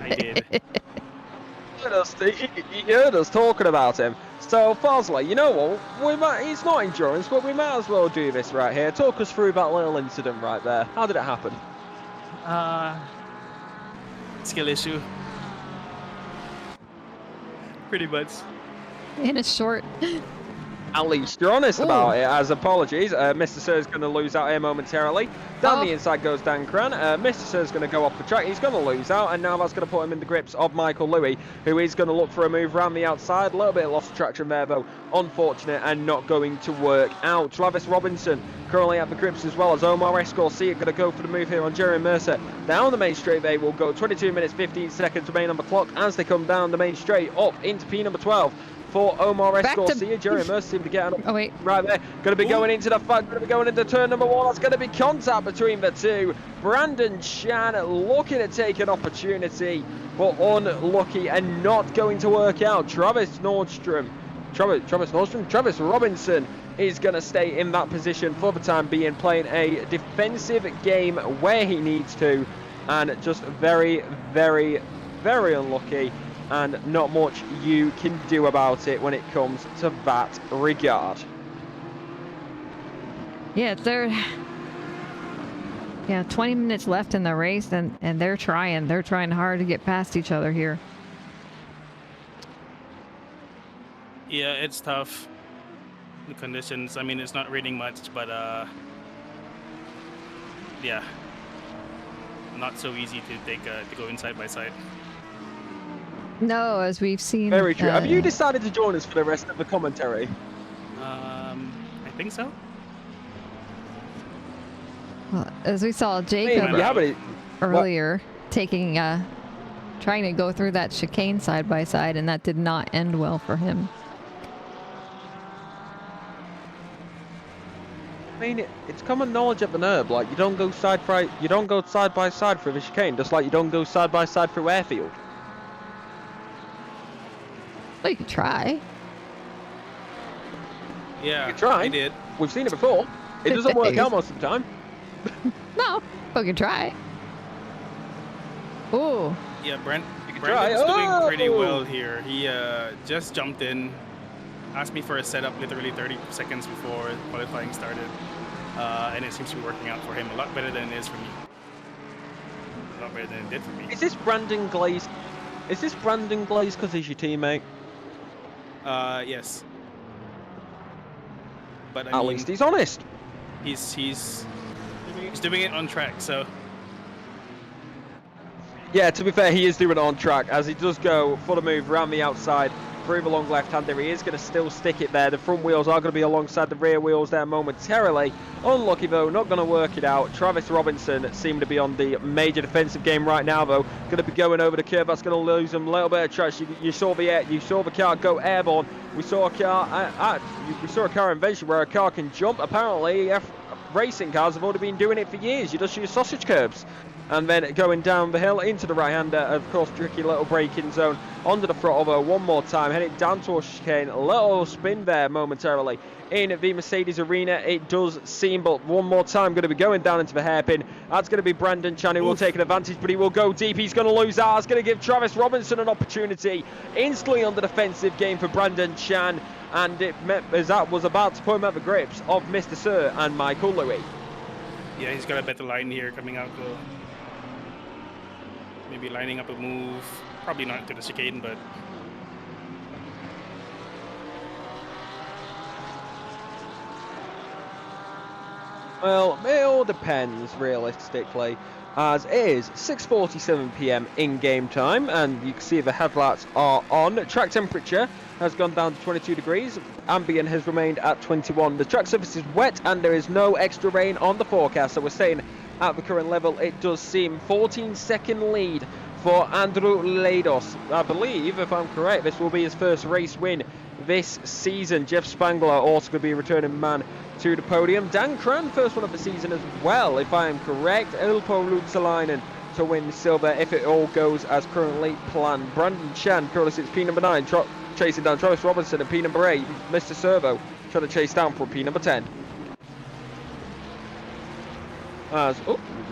S6: I did.
S1: He heard us talking about him. So, Farsley, you know what? It's not endurance, but we might as well do this right here. Talk us through that little incident right there. How did it happen?
S6: Skill issue. Pretty much.
S5: In a short.
S1: At least you're honest about it, as apologies. Mr. Sir is going to lose out here momentarily. Down the inside goes Dan Cran. Mr. Sir is going to go off the track. He's going to lose out, and now that's going to put him in the grips of Michael Louis, who is going to look for a move around the outside. A little bit of lost of traction there, though. Unfortunate and not going to work out. Travis Robinson currently at the grips as well as Omar Escorcia going to go for the move here on Jerry Mercer. Down the main straight they will go. 22 minutes, 15 seconds remain on the clock as they come down the main straight up into P number 12. For Omar Escorcia, Jerry Mercer seemed to get on right there. Going to be going into the front, going to be going into turn number 1. That's going to be contact between the two. Brandon Chan looking to take an opportunity, but unlucky and not going to work out. Travis Robinson is going to stay in that position for the time being, playing a defensive game where he needs to, and just very, very, very unlucky. And not much you can do about it when it comes to that regard.
S5: Yeah, 20 minutes left in the race, and they're trying hard to get past each other here.
S6: Yeah, it's tough. The conditions, I mean, it's not raining much, but yeah, not so easy to go in side by side.
S5: No, as we've seen.
S1: Very true. Have you decided to join us for the rest of the commentary?
S6: I think so.
S5: Well, as we saw Jacob earlier trying to go through that chicane side by side, and that did not end well for him.
S1: I mean, it's common knowledge at the NURB. Like, you don't go side by side through the chicane, just like you don't go side by side through airfield.
S5: Well, you could try.
S6: Yeah,
S1: you could try.
S6: I did.
S1: We've seen it before. It doesn't work out most of the time.
S5: No, but you can try. Ooh.
S6: Yeah, Brandon's doing pretty well here. He just jumped in, asked me for a setup literally 30 seconds before qualifying started, and it seems to be working out for him a lot better than it is for me. A lot better than it did for me.
S1: Is this Brandon Glaze? Is this Brandon Glaze because he's your teammate?
S6: Yes. But
S1: At least he's honest.
S6: He's doing it on track, so.
S1: Yeah, to be fair, he is doing it on track as he does go for the move around the outside through the long left hander. He is going to still stick it there. The front wheels are going to be alongside the rear wheels there momentarily. Unlucky though, not going to work it out. Travis Robinson seemed to be on the major defensive game right now though. Going to be going over the curve. That's going to lose him a little bit of traction. You saw the car go airborne. We saw a car invention where a car can jump. Apparently, racing cars have already been doing it for years. You just use sausage curbs. And then going down the hill into the right-hander, of course, tricky little braking zone onto the throttle one more time, heading down towards chicane, a little spin there momentarily in the Mercedes arena, it does seem, but one more time going to be going down into the hairpin. That's going to be Brandon Chan who will take an advantage, but he will go deep. He's going to lose out. It's going to give Travis Robinson an opportunity. Instantly on the defensive game for Brandon Chan, and it as that was about to put him at the grips of Mr. Sir and Michael Louis.
S6: Yeah, he's got a better line here coming out though. Maybe lining up a move, probably not to the chicane, but
S1: well, it all depends realistically, as it is 6:47 PM in game time, and you can see the headlights are on. Track temperature has gone down to 22 degrees. Ambient has remained at 21. The track surface is wet and there is no extra rain on the forecast, so we're saying at the current level it does seem 14-second lead for Andrew Leidos. I believe, if I'm correct, this will be his first race win this season. Jeff Spangler also going to be returning man to the podium. Dan Cran, first one of the season as well, if I am correct. Ilpo Lutzalainen to win silver if it all goes as currently planned. Brandon Chan currently sits P number 9, chasing down Travis Robinson, and P number 8, Mr. Servo, trying to chase down for P number 10. As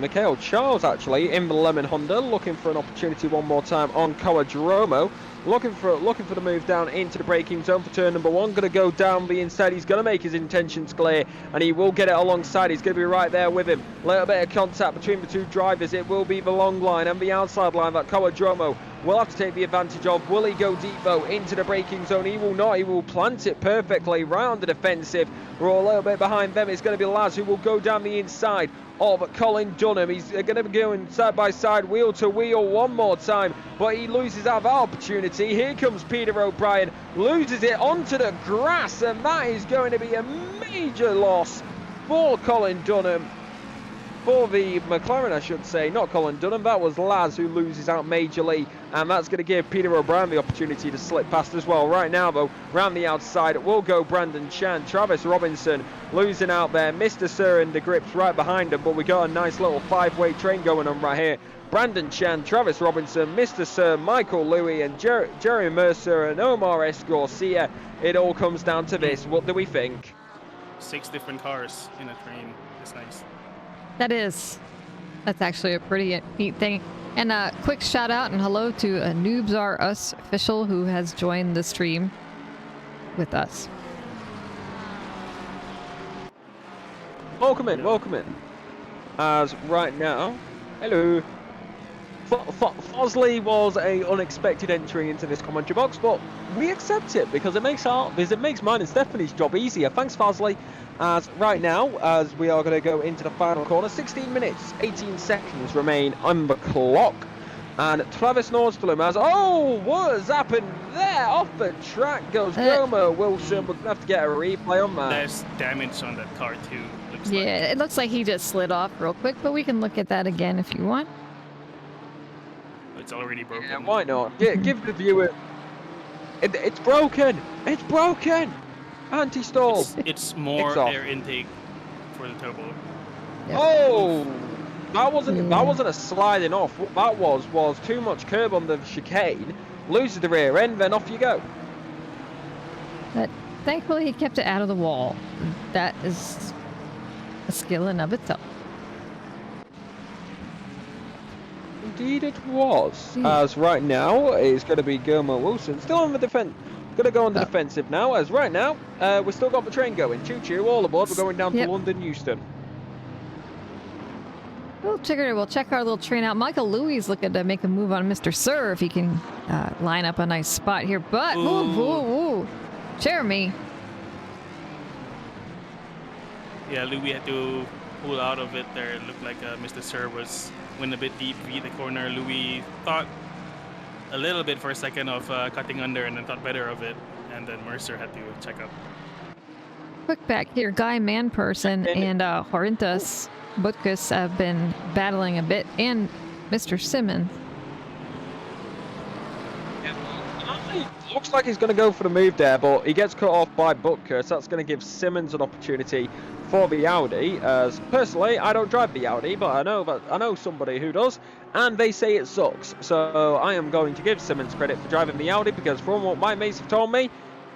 S1: Mikhail Charles actually in the Lemon Honda, looking for an opportunity one more time on Kawajoromo, looking for the move down into the braking zone for turn number 1. Going to go down the inside. He's going to make his intentions clear, and he will get it alongside. He's going to be right there with him. Little bit of contact between the two drivers. It will be the long line and the outside line that Kawajoromo will have to take the advantage of. Will he go deep though into the braking zone? He will not. He will plant it perfectly round the defensive. We're a little bit behind them. It's going to be Laz who will go down the inside of Colin Dunham. He's going to be going side by side, wheel to wheel one more time, but he loses out of that opportunity. Here comes Peter O'Brien, loses it onto the grass, and that is going to be a major loss for Colin Dunham. For the McLaren, I should say, not Colin Dunham. That was Laz who loses out majorly, and that's going to give Peter O'Brien the opportunity to slip past as well. Right now, though, round the outside will go Brandon Chan. Travis Robinson losing out there. Mr. Sir in the grips right behind him, but we got a nice little 5-way train going on right here. Brandon Chan, Travis Robinson, Mr. Sir, Michael Louis, and Jerry Mercer and Omar S. Garcia. It all comes down to this. What do we think?
S6: 6 different cars in a train. It's nice.
S5: That's actually a pretty neat thing. And a quick shout out and hello to Noobs Are Us official who has joined the stream with us.
S1: Welcome in. As right now, hello. Fosley was a unexpected entry into this commentary box, but we accept it because it makes mine and Stephanie's job easier. Thanks, Fosley. As right now, as we are going to go into the final corner, 16 minutes, 18 seconds remain on the clock. And Travis Nordstrom has, what has happened there? Off the track goes Gomer Wilson. We're going to have to get a replay on that.
S6: There's damage on that car too.
S5: It looks like he just slid off real quick, but we can look at that again if you want.
S6: It's already broken.
S1: Yeah, why not? Give the viewer... It's broken! It's broken! Anti-stall.
S6: It's more air intake for the turbo.
S5: Yep.
S1: Oh, that wasn't a sliding off. What that was too much curb on the chicane. Loses the rear end, then off you go.
S5: But thankfully he kept it out of the wall. That is a skill in of itself.
S1: Indeed it was. As right now it's going to be Gilmore Wilson still on the defense. Going to go on the defensive now, as right now, we've still got the train going. Choo-choo, all aboard. We're going down to London Euston.
S5: We'll check our little train out. Michael Louis is looking to make a move on Mr. Sir if he can line up a nice spot here. But, ooh. Jeremy.
S6: Yeah, Louis had to pull out of it there. It looked like Mr. Sir went a bit deep, beat the corner. Louis thought a little bit for a second of cutting under and then thought better of it, and then Mercer had to check up.
S5: Quick back here, Guy Manperson and Horintas Butkus have been battling a bit, and Mr. Simmons.
S1: Looks like he's going to go for the move there, but he gets cut off by Butkus. That's going to give Simmons an opportunity for the Audi. As personally, I don't drive the Audi, but I know somebody who does, and they say it sucks. So I am going to give Simmons credit for driving the Audi, because from what my mates have told me,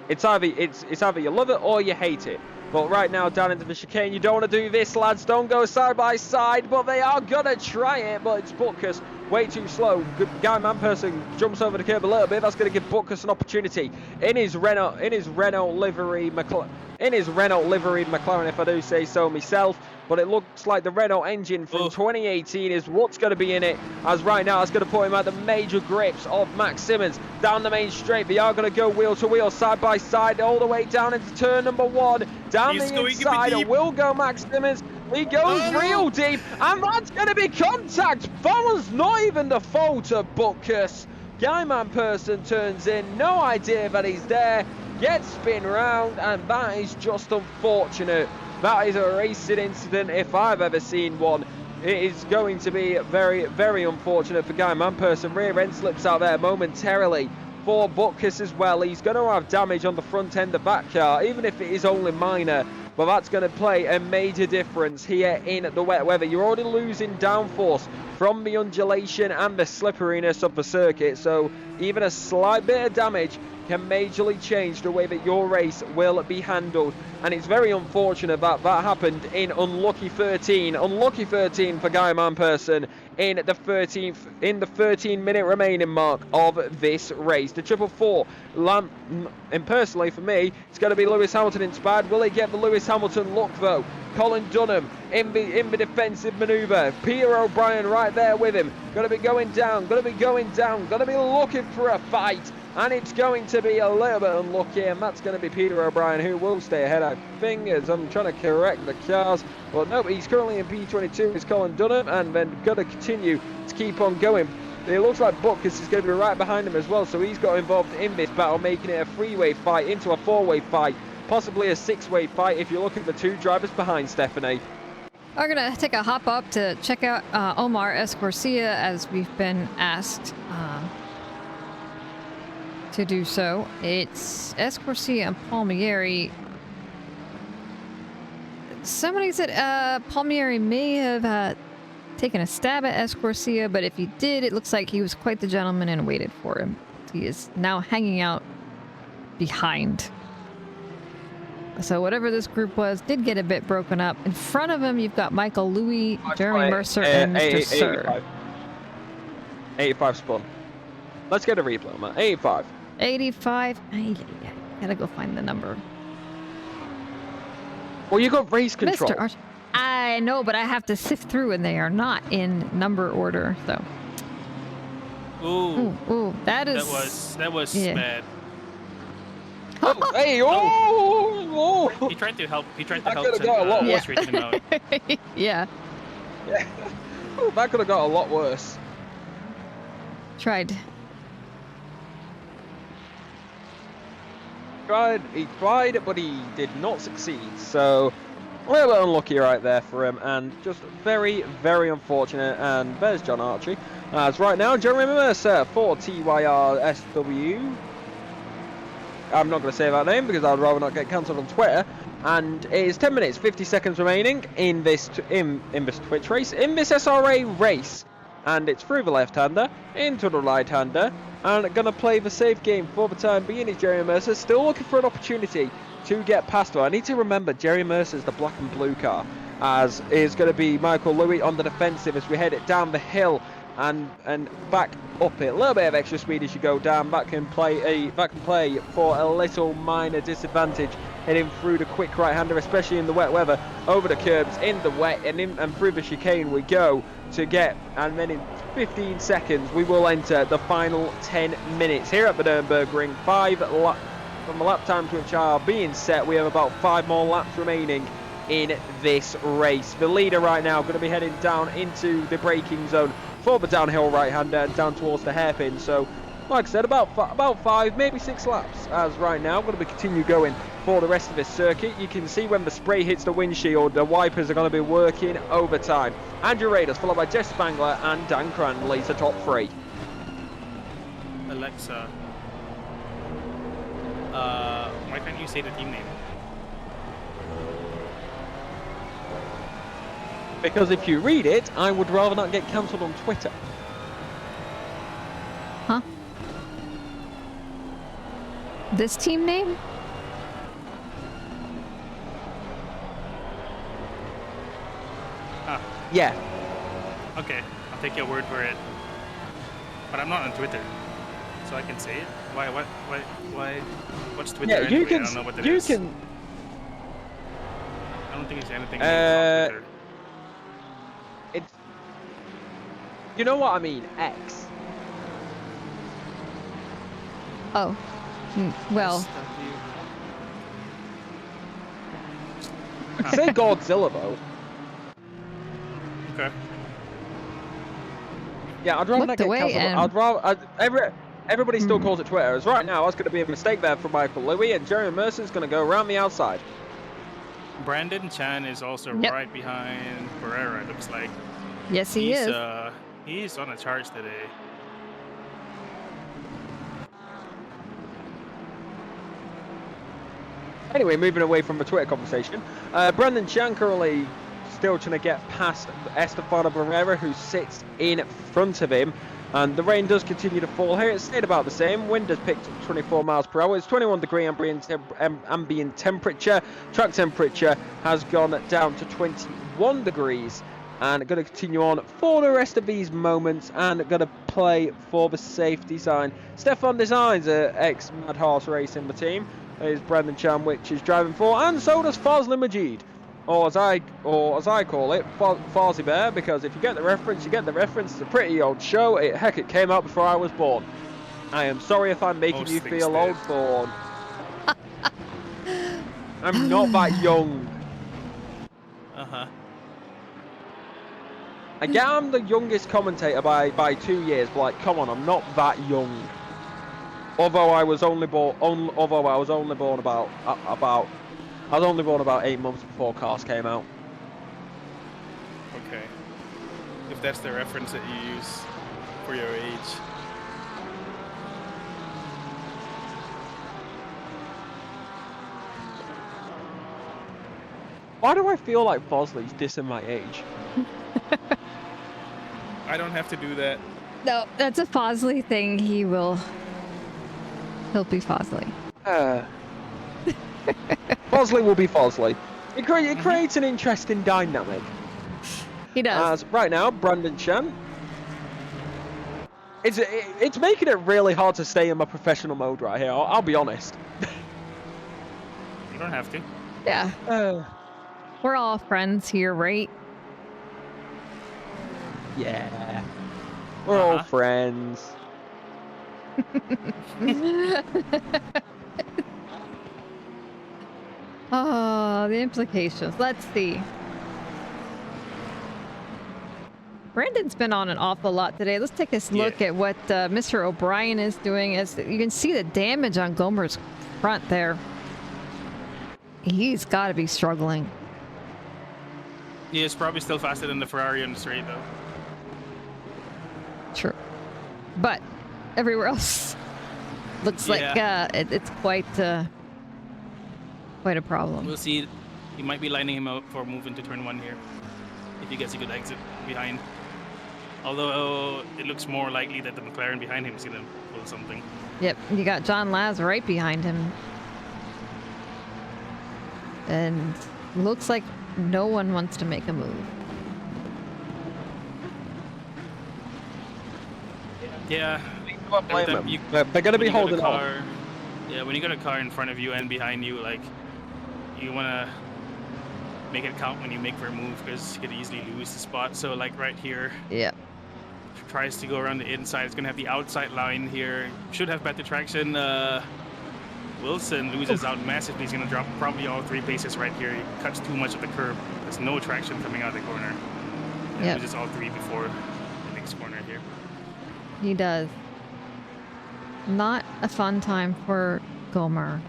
S1: it's either you love it or you hate it. But right now, down into the chicane, you don't want to do this, lads. Don't go side by side, but they are going to try it. But it's Butkus, way too slow. Guy Manperson jumps over the curb a little bit. That's going to give Butkus an opportunity in his Renault livery McLaren, if I do say so myself. But it looks like the Renault engine from 2018 is what's going to be in it. As right now, it's going to put him at the major grips of Max Simmons. Down the main straight, they are going to go wheel to wheel, side by side, all the way down into turn number 1. Down the inside, will go Max Simmons. He goes real deep, and that's going to be contact. That was not even the fault of Butkus. Guy Manperson turns in, no idea that he's there, gets spin round, and that is just unfortunate. That is a racing incident if I've ever seen one. It is going to be very, very unfortunate for Guy Manperson. Rear end slips out there momentarily for Butkus as well. He's going to have damage on the front end of that car, even if it is only minor. but that's going to play a major difference here in the wet weather. You're already losing downforce from the undulation and the slipperiness of the circuit, so even a slight bit of damage can majorly change the way that your race will be handled. And it's very unfortunate that that happened in unlucky 13 for Guy Manperson in the 13-minute remaining mark of this race. The 444, and personally for me, it's going to be Lewis Hamilton inspired. Will it get the Lewis Hamilton look though? Colin Dunham in the defensive manoeuvre. Peter O'Brien right there with him. Going to be going down, going to be looking for a fight. And it's going to be a little bit unlucky, and that's going to be Peter O'Brien, who will stay ahead. I think as I'm trying to correct the cars. Well, no, he's currently in P22, is Colin Dunham, and then going to continue to keep on going. It looks like Butkus is going to be right behind him as well, so he's got involved in this battle, making it a three-way fight into a four-way fight, possibly a six-way fight if you're looking for two drivers behind Stephanie.
S5: We're going to take a hop up to check out Omar Escorcia, as we've been asked to do so. It's Escorcia and Palmieri. Somebody said Palmieri may have taken a stab at Escorcia, but if he did, it looks like he was quite the gentleman and waited for him. He is now hanging out behind. So whatever this group was did get a bit broken up. In front of him, you've got Michael Louis, Jeremy Mercer, and Mr. Sir.
S1: 85 spun. Let's get a replay on that. 85.
S5: 85. Gotta go find the number.
S1: Well, you got race control.
S5: Mr. Arch, I know, but I have to sift through, and they are not in number order. So. Ooh, that is.
S6: That was
S5: yeah.
S6: bad.
S1: Oh, hey, oh.
S6: He tried to help. He tried to
S1: That
S6: help.
S1: could've got a lot
S5: worse.
S6: Him out.
S5: Yeah.
S1: Ooh, that could have got a lot worse.
S5: Tried.
S1: He tried, but he did not succeed. So, a little bit unlucky right there for him, and just very, very unfortunate. And there's John Archie. As right now, Jeremy Mercer for TYRSW. I'm not going to say that name because I'd rather not get cancelled on Twitter. And it is 10 minutes, 50 seconds remaining in this Twitch race, in this SRA race. And it's through the left-hander, into the right-hander, and going to play the safe game for the time being is Jerry Mercer, still looking for an opportunity to get past her. I need to remember Jerry Mercer's the black and blue car, as is going to be Michael Louis on the defensive as we head it down the hill and back up it. A little bit of extra speed as you go down. That can play for a little minor disadvantage heading through the quick right-hander, especially in the wet weather, over the curbs, in the wet, and through the chicane we go to get, and then in 15 seconds we will enter the final 10 minutes here at the Nurburgring. From the lap times which are being set, we have about 5 more laps remaining in this race. The leader right now going to be heading down into the braking zone for the downhill right-hander and down towards the hairpin. So, like I said, about 5, maybe 6 laps. As right now, I'm going to continue going for the rest of this circuit. You can see when the spray hits the windshield, the wipers are going to be working overtime. Andrew Raiders, followed by Jeff Spangler and Dan Cranley, the top 3.
S6: Alexa, why can't you say the team name?
S1: Because if you read it, I would rather not get cancelled on Twitter.
S5: Huh? This team name?
S6: Ah,
S1: Yeah.
S6: okay. I'll take your word for it. But I'm not on Twitter, so I can say it. Why? What's Twitter?
S1: Yeah, you
S6: anyway?
S1: can.
S6: I don't know what it
S1: You
S6: is.
S1: can.
S6: I don't think it's anything on Twitter.
S1: It's. You know what I mean? X.
S5: Oh. Well.
S1: Say Godzilla though.
S6: Okay.
S1: Yeah, I'd rather
S5: Looked
S1: not get
S5: away
S1: cancelled. I'd rather. Everybody still calls it Twitter. As right now, it's going to be a mistake there for Michael Louis, and Jeremy Mercer's going to go around the outside.
S6: Brandon Chan is also right behind Pereira, it looks like.
S5: Yes, he is.
S6: He's on a charge today.
S1: Anyway, moving away from the Twitter conversation, Brandon Chan currently still trying to get past Estefano Barrera, who sits in front of him. And the rain does continue to fall here. It's stayed about the same. Wind has picked up 24 miles per hour. It's 21-degree ambient temperature. Track temperature has gone down to 21 degrees. And going to continue on for the rest of these moments. And going to play for the safety sign. Stefan Designs, ex-Mad Horse Racing the team, is Brandon Chan, which is driving for. And so does Fazli Majid. Or as I call it, Fozzie Bear, because if you get the reference, you get the reference. It's a pretty old show. Heck, it came out before I was born. I am sorry if I'm making you feel old, Thorn. I'm not that young.
S6: Uh-huh.
S1: I'm the youngest commentator by 2 years, but like, come on, I'm not that young. Although I was only born about 8 months before Cars came out.
S6: Okay. If that's the reference that you use for your age.
S1: Why do I feel like Bosley's dissing my age?
S6: I don't have to do that.
S5: No, that's a Fosley thing. He'll be Fosley.
S1: Bosley will be Fosley. It creates an interesting dynamic.
S5: He does.
S1: As right now, Brandon Chan. It's making it really hard to stay in my professional mode right here. I'll be honest.
S6: You don't have to.
S5: Yeah. We're all friends here, right?
S1: Yeah. We're all friends.
S5: Oh, the implications. Let's see. Brandon's been on an awful lot today. Let's take a look at what Mr. O'Brien is doing. As you can see the damage on Gomer's front there. He's got to be struggling.
S6: Yeah, it's probably still faster than the Ferrari on the straight, though.
S5: True. But everywhere else looks like it's quite a problem.
S6: We'll see. He might be lining him out for a move into turn 1 here. If he gets a good exit behind. Although it looks more likely that the McLaren behind him is going to pull something.
S5: Yep, you got John Laz right behind him. And looks like no one wants to make a move.
S6: Yeah.
S1: They're going to be holding on.
S6: Yeah, when you got a car in front of you and behind you, like, you want to make it count when you make their move, because you could easily lose the spot. So, like, right here.
S5: Yeah.
S6: Tries to go around the inside. It's going to have the outside line here. Should have better traction. Wilson loses out massively. He's going to drop probably all 3 paces right here. He cuts too much of the curb. There's no traction coming out of the corner.
S5: Yeah.
S6: Loses all 3 before the next corner here.
S5: He does. Not a fun time for Gomer.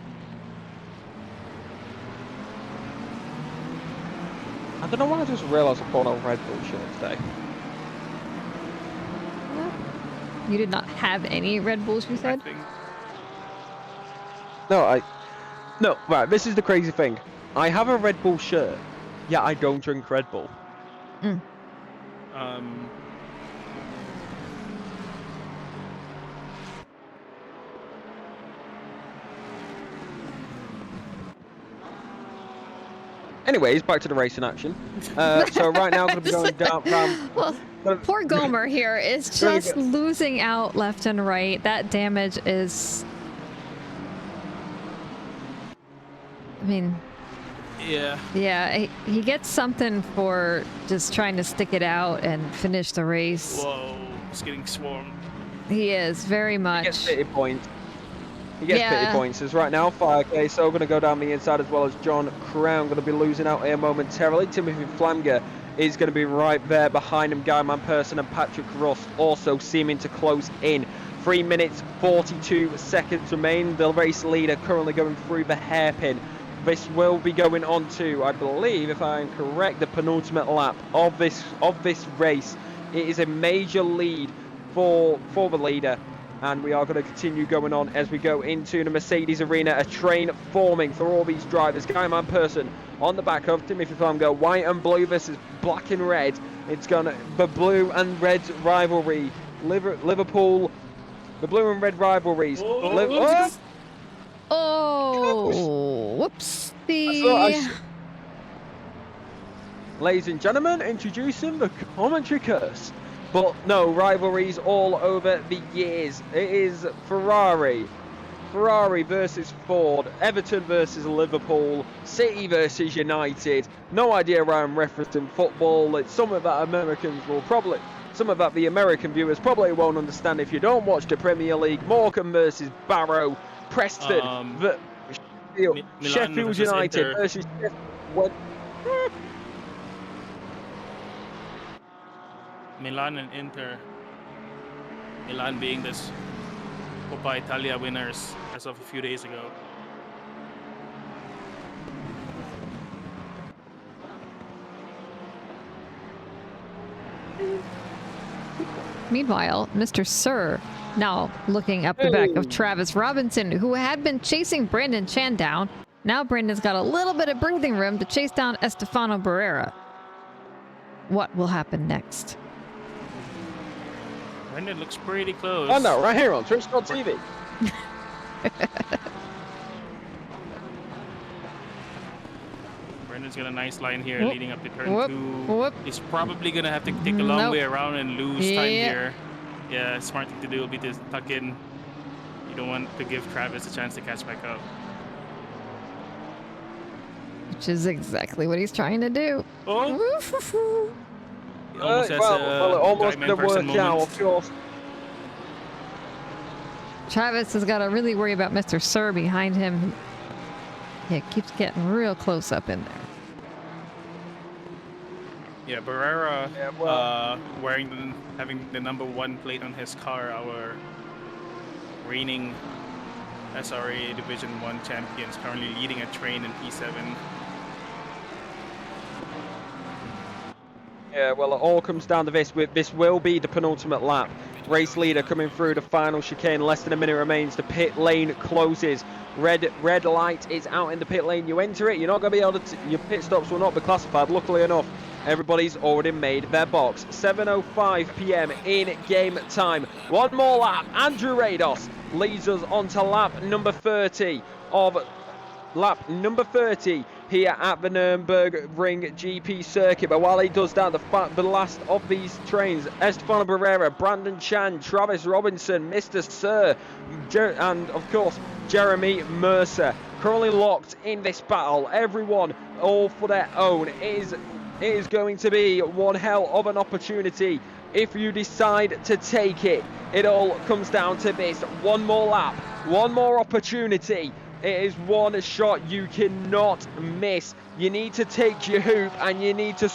S1: I don't know why I just realised I bought a Red Bull shirt today.
S5: You did not have any Red Bulls, you said?
S1: No, right, this is the crazy thing. I have a Red Bull shirt, yet I don't drink Red Bull.
S5: Mm.
S1: Anyways, back to the racing action. So right now, I'm going to be going down.
S5: Well, poor Gomer here is just losing out left and right. That damage is... I mean...
S6: Yeah.
S5: Yeah, he gets something for just trying to stick it out and finish the race.
S6: Whoa, he's getting swarmed.
S5: He is, very much.
S1: He gets pity points. He gets pity points. It's right now 5K, so going to go down the inside as well as John Crown. Going to be losing out here momentarily. Timothy Flamger is going to be right there behind him. Guy Manperson and Patrick Rust also seeming to close in. 3 minutes 42 seconds remain. The race leader currently going through the hairpin. This will be going on to, I believe, if I am correct, the penultimate lap of this race. It is a major lead for the leader. And we are going to continue going on as we go into the Mercedes arena. A train forming for all these drivers. Guyman Person on the back of Timothy Flamgo. White and blue versus black and red. It's going to the blue and red rivalry. Liverpool, the blue and red rivalries.
S5: Whoops.
S1: Ladies and gentlemen, introducing the commentary curse. But no, rivalries all over the years. It is Ferrari versus Ford, Everton versus Liverpool, City versus United. No idea why I'm referencing football. It's something that the American viewers probably won't understand if you don't watch the Premier League. Morecambe versus Barrow, Preston, Sheffield United versus Sheffield.
S6: Milan and Inter. Milan being this Coppa Italia winners as of a few days ago.
S5: Meanwhile, Mr. Sir now looking up the back of Travis Robinson, who had been chasing Brandon Chan down. Now Brandon's got a little bit of breathing room to chase down Estefano Barrera. What will happen next?
S6: Brandon looks pretty close.
S1: Oh no, right here on Twitch TV.
S6: Brandon's got a nice line here leading up to turn 2. He's probably going to have to take a long way around and lose time here. Yeah, smart thing to do will be to tuck in. You don't want to give Travis a chance to catch back up.
S5: Which is exactly what he's trying to do.
S6: Oh!
S1: Almost going to work out, of course.
S5: Travis has got to really worry about Mr. Sir behind him. Yeah, it keeps getting real close up in there.
S6: Yeah, Barrera having the #1 plate on his car, our reigning SRA Division 1 champions, currently leading a train in P7.
S1: Yeah, well, it all comes down to this. This will be the penultimate lap. Race leader coming through the final chicane. Less than a minute remains. The pit lane closes. Red light is out in the pit lane. You enter it, you're not going to be able to... Your pit stops will not be classified. Luckily enough, everybody's already made their box. 7:05 p.m. in game time. One more lap. Andrew Rados leads us onto lap number 30 here at the Nurburgring GP circuit. But while he does that, the last of these trains, Estefano Barrera, Brandon Chan, Travis Robinson, Mr. Sir, and of course Jeremy Mercer, currently locked in this battle. Everyone all for their own. It is going to be one hell of an opportunity if you decide to take it. It all comes down to this. One more lap, one more opportunity. It is one shot you cannot miss. You need to take your hoop and you need to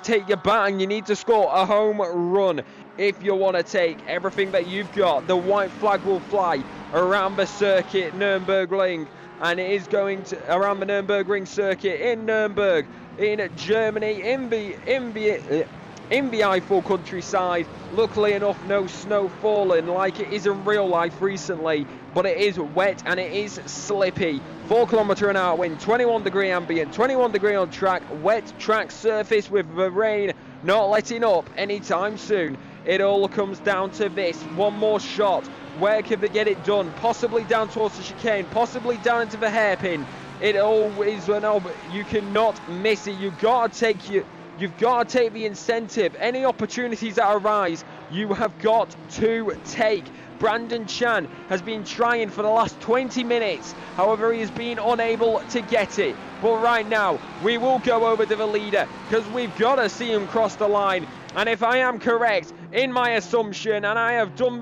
S1: take your bat and you need to score a home run. If you want to take everything that you've got, the white flag will fly around the circuit, Nurburgring, and it is going to around the Nurburgring circuit in Nuremberg, in Germany, in the Eiffel countryside. Luckily enough, no snow falling like it is in real life recently, but it is wet and it is slippy. 4 km/h wind, 21 degree ambient, 21 degree on track, wet track surface with the rain not letting up anytime soon. It all comes down to this. One more shot. Where can they get it done? Possibly down towards the chicane, possibly down into the hairpin. It always, no, but you cannot miss it. You've got to take the incentive. Any opportunities that arise, you have got to take. Brandon Chan has been trying for the last 20 minutes. However, he has been unable to get it. But right now, we will go over to the leader because we've got to see him cross the line. And if I am correct in my assumption, and I have done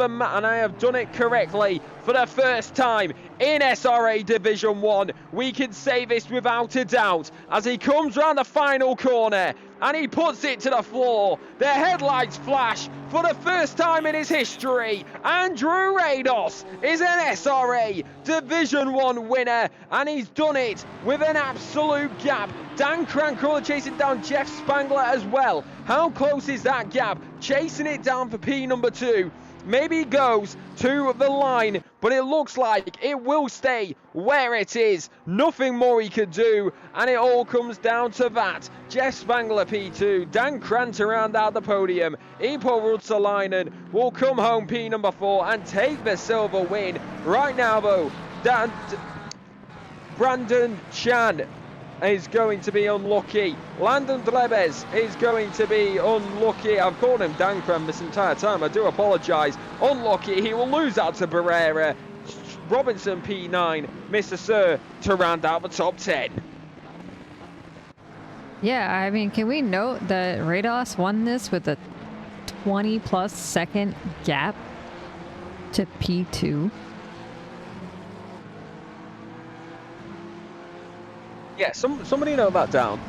S1: it correctly for the first time in SRA Division 1, we can say this without a doubt as he comes round the final corner and he puts it to the floor. The headlights flash for the first time in his history. Andrew Rados is an SRA Division 1 winner, and he's done it with an absolute gap. Dan Crankle chasing down Jeff Spangler as well. How close is that gap? Chasing it down for P2. Maybe it goes to the line, but it looks like it will stay where it is. Nothing more he could do, and it all comes down to that. Jeff Spangler P2, Dan Krantz to round out the podium. Ipo Ruotsalainen will come home P number 4 and take the silver win. Right now, though, Brandon Chan is going to be unlucky. Landon Dlebes is going to be unlucky. I've called him Dan Krantz this entire time. I do apologise. Unlucky. He will lose out to Barrera. Robinson P9, Mr. Sir, to round out the top 10.
S5: Yeah, I mean, can we note that Rados won this with a 20+ second gap to P2?
S1: Yeah, somebody note that down.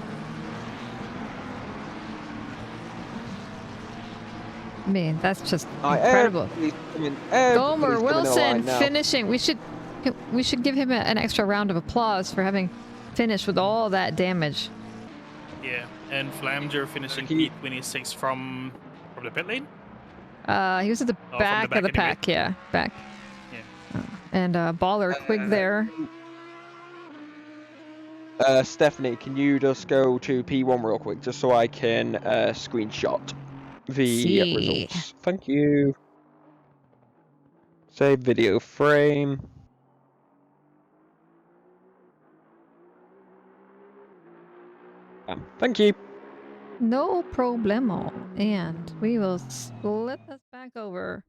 S5: I mean, that's just incredible. Gomer Wilson finishing. We should give him an extra round of applause for having finished with all that damage.
S6: Yeah, and Flamger finishing P26 from the pit lane.
S5: He was at the back of the pack. Yeah, back.
S6: Yeah.
S5: And Baller Quig there.
S1: Stephanie, can you just go to P1 real quick, just so I can screenshot the results? Thank you. Save video frame. Thank you.
S5: No problemo. And we will split this back over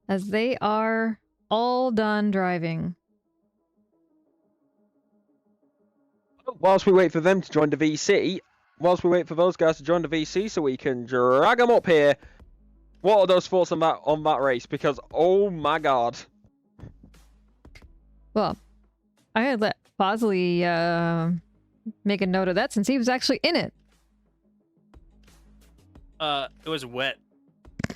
S5: as they are all done driving.
S1: Whilst we wait for them to join the VC, whilst we wait for those guys to join the VC so we can drag them up here, what are those thoughts on that race? Because, oh my god.
S5: Well, I had let Bosley make a note of that since he was actually in it.
S6: It was wet.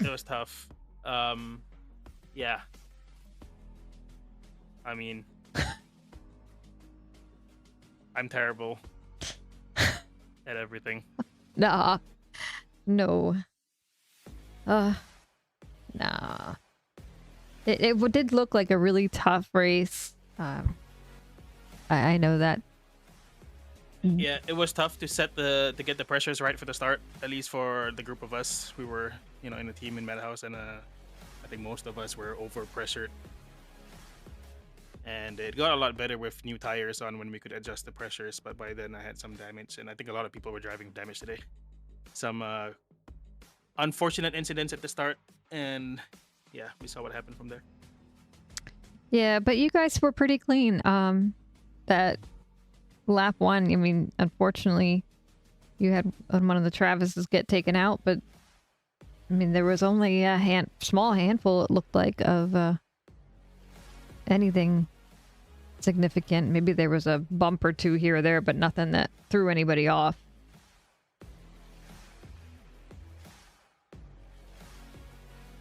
S6: It was tough. Yeah. I mean, I'm terrible at everything.
S5: Nah. No. Nah. It did look like a really tough race. I know that.
S6: Yeah, it was tough to get the pressures right for the start. At least for the group of us, we were, in a team in Madhouse, and I think most of us were over pressured. And it got a lot better with new tires on when we could adjust the pressures. But by then I had some damage, and I think a lot of people were driving damage today. Some unfortunate incidents at the start, and yeah, we saw what happened from there.
S5: Yeah, but you guys were pretty clean. That lap 1, I mean, unfortunately, you had one of the Travises get taken out, but I mean, there was only a small handful, it looked like, of anything significant. Maybe there was a bump or two here or there, but nothing that threw anybody off.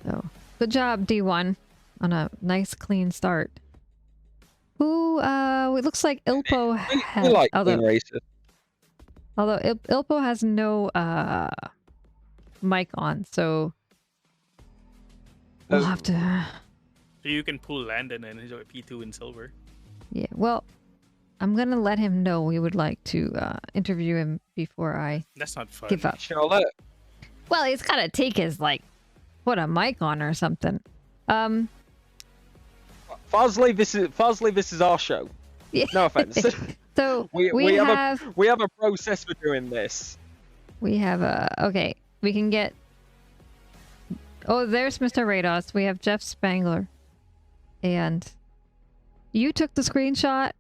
S5: So, good job, D1, on a nice, clean start. Who, it looks like Ilpo has...
S1: like clean races.
S5: Although Ilpo has no mic on, so we'll have to...
S6: So you can pull Landon and he's at P2 in silver.
S5: Yeah, well, I'm going to let him know we would like to interview him before I
S6: That's not fun.
S5: give up.
S1: Charlotte.
S5: Well, he's got to take his, put a mic on or something.
S1: Fosley, this is our show.
S5: Yeah.
S1: No offense.
S5: So
S1: we have a process for doing this.
S5: We have okay, we can get... Oh, there's Mr. Rados. We have Jeff Spangler. And you took the screenshot,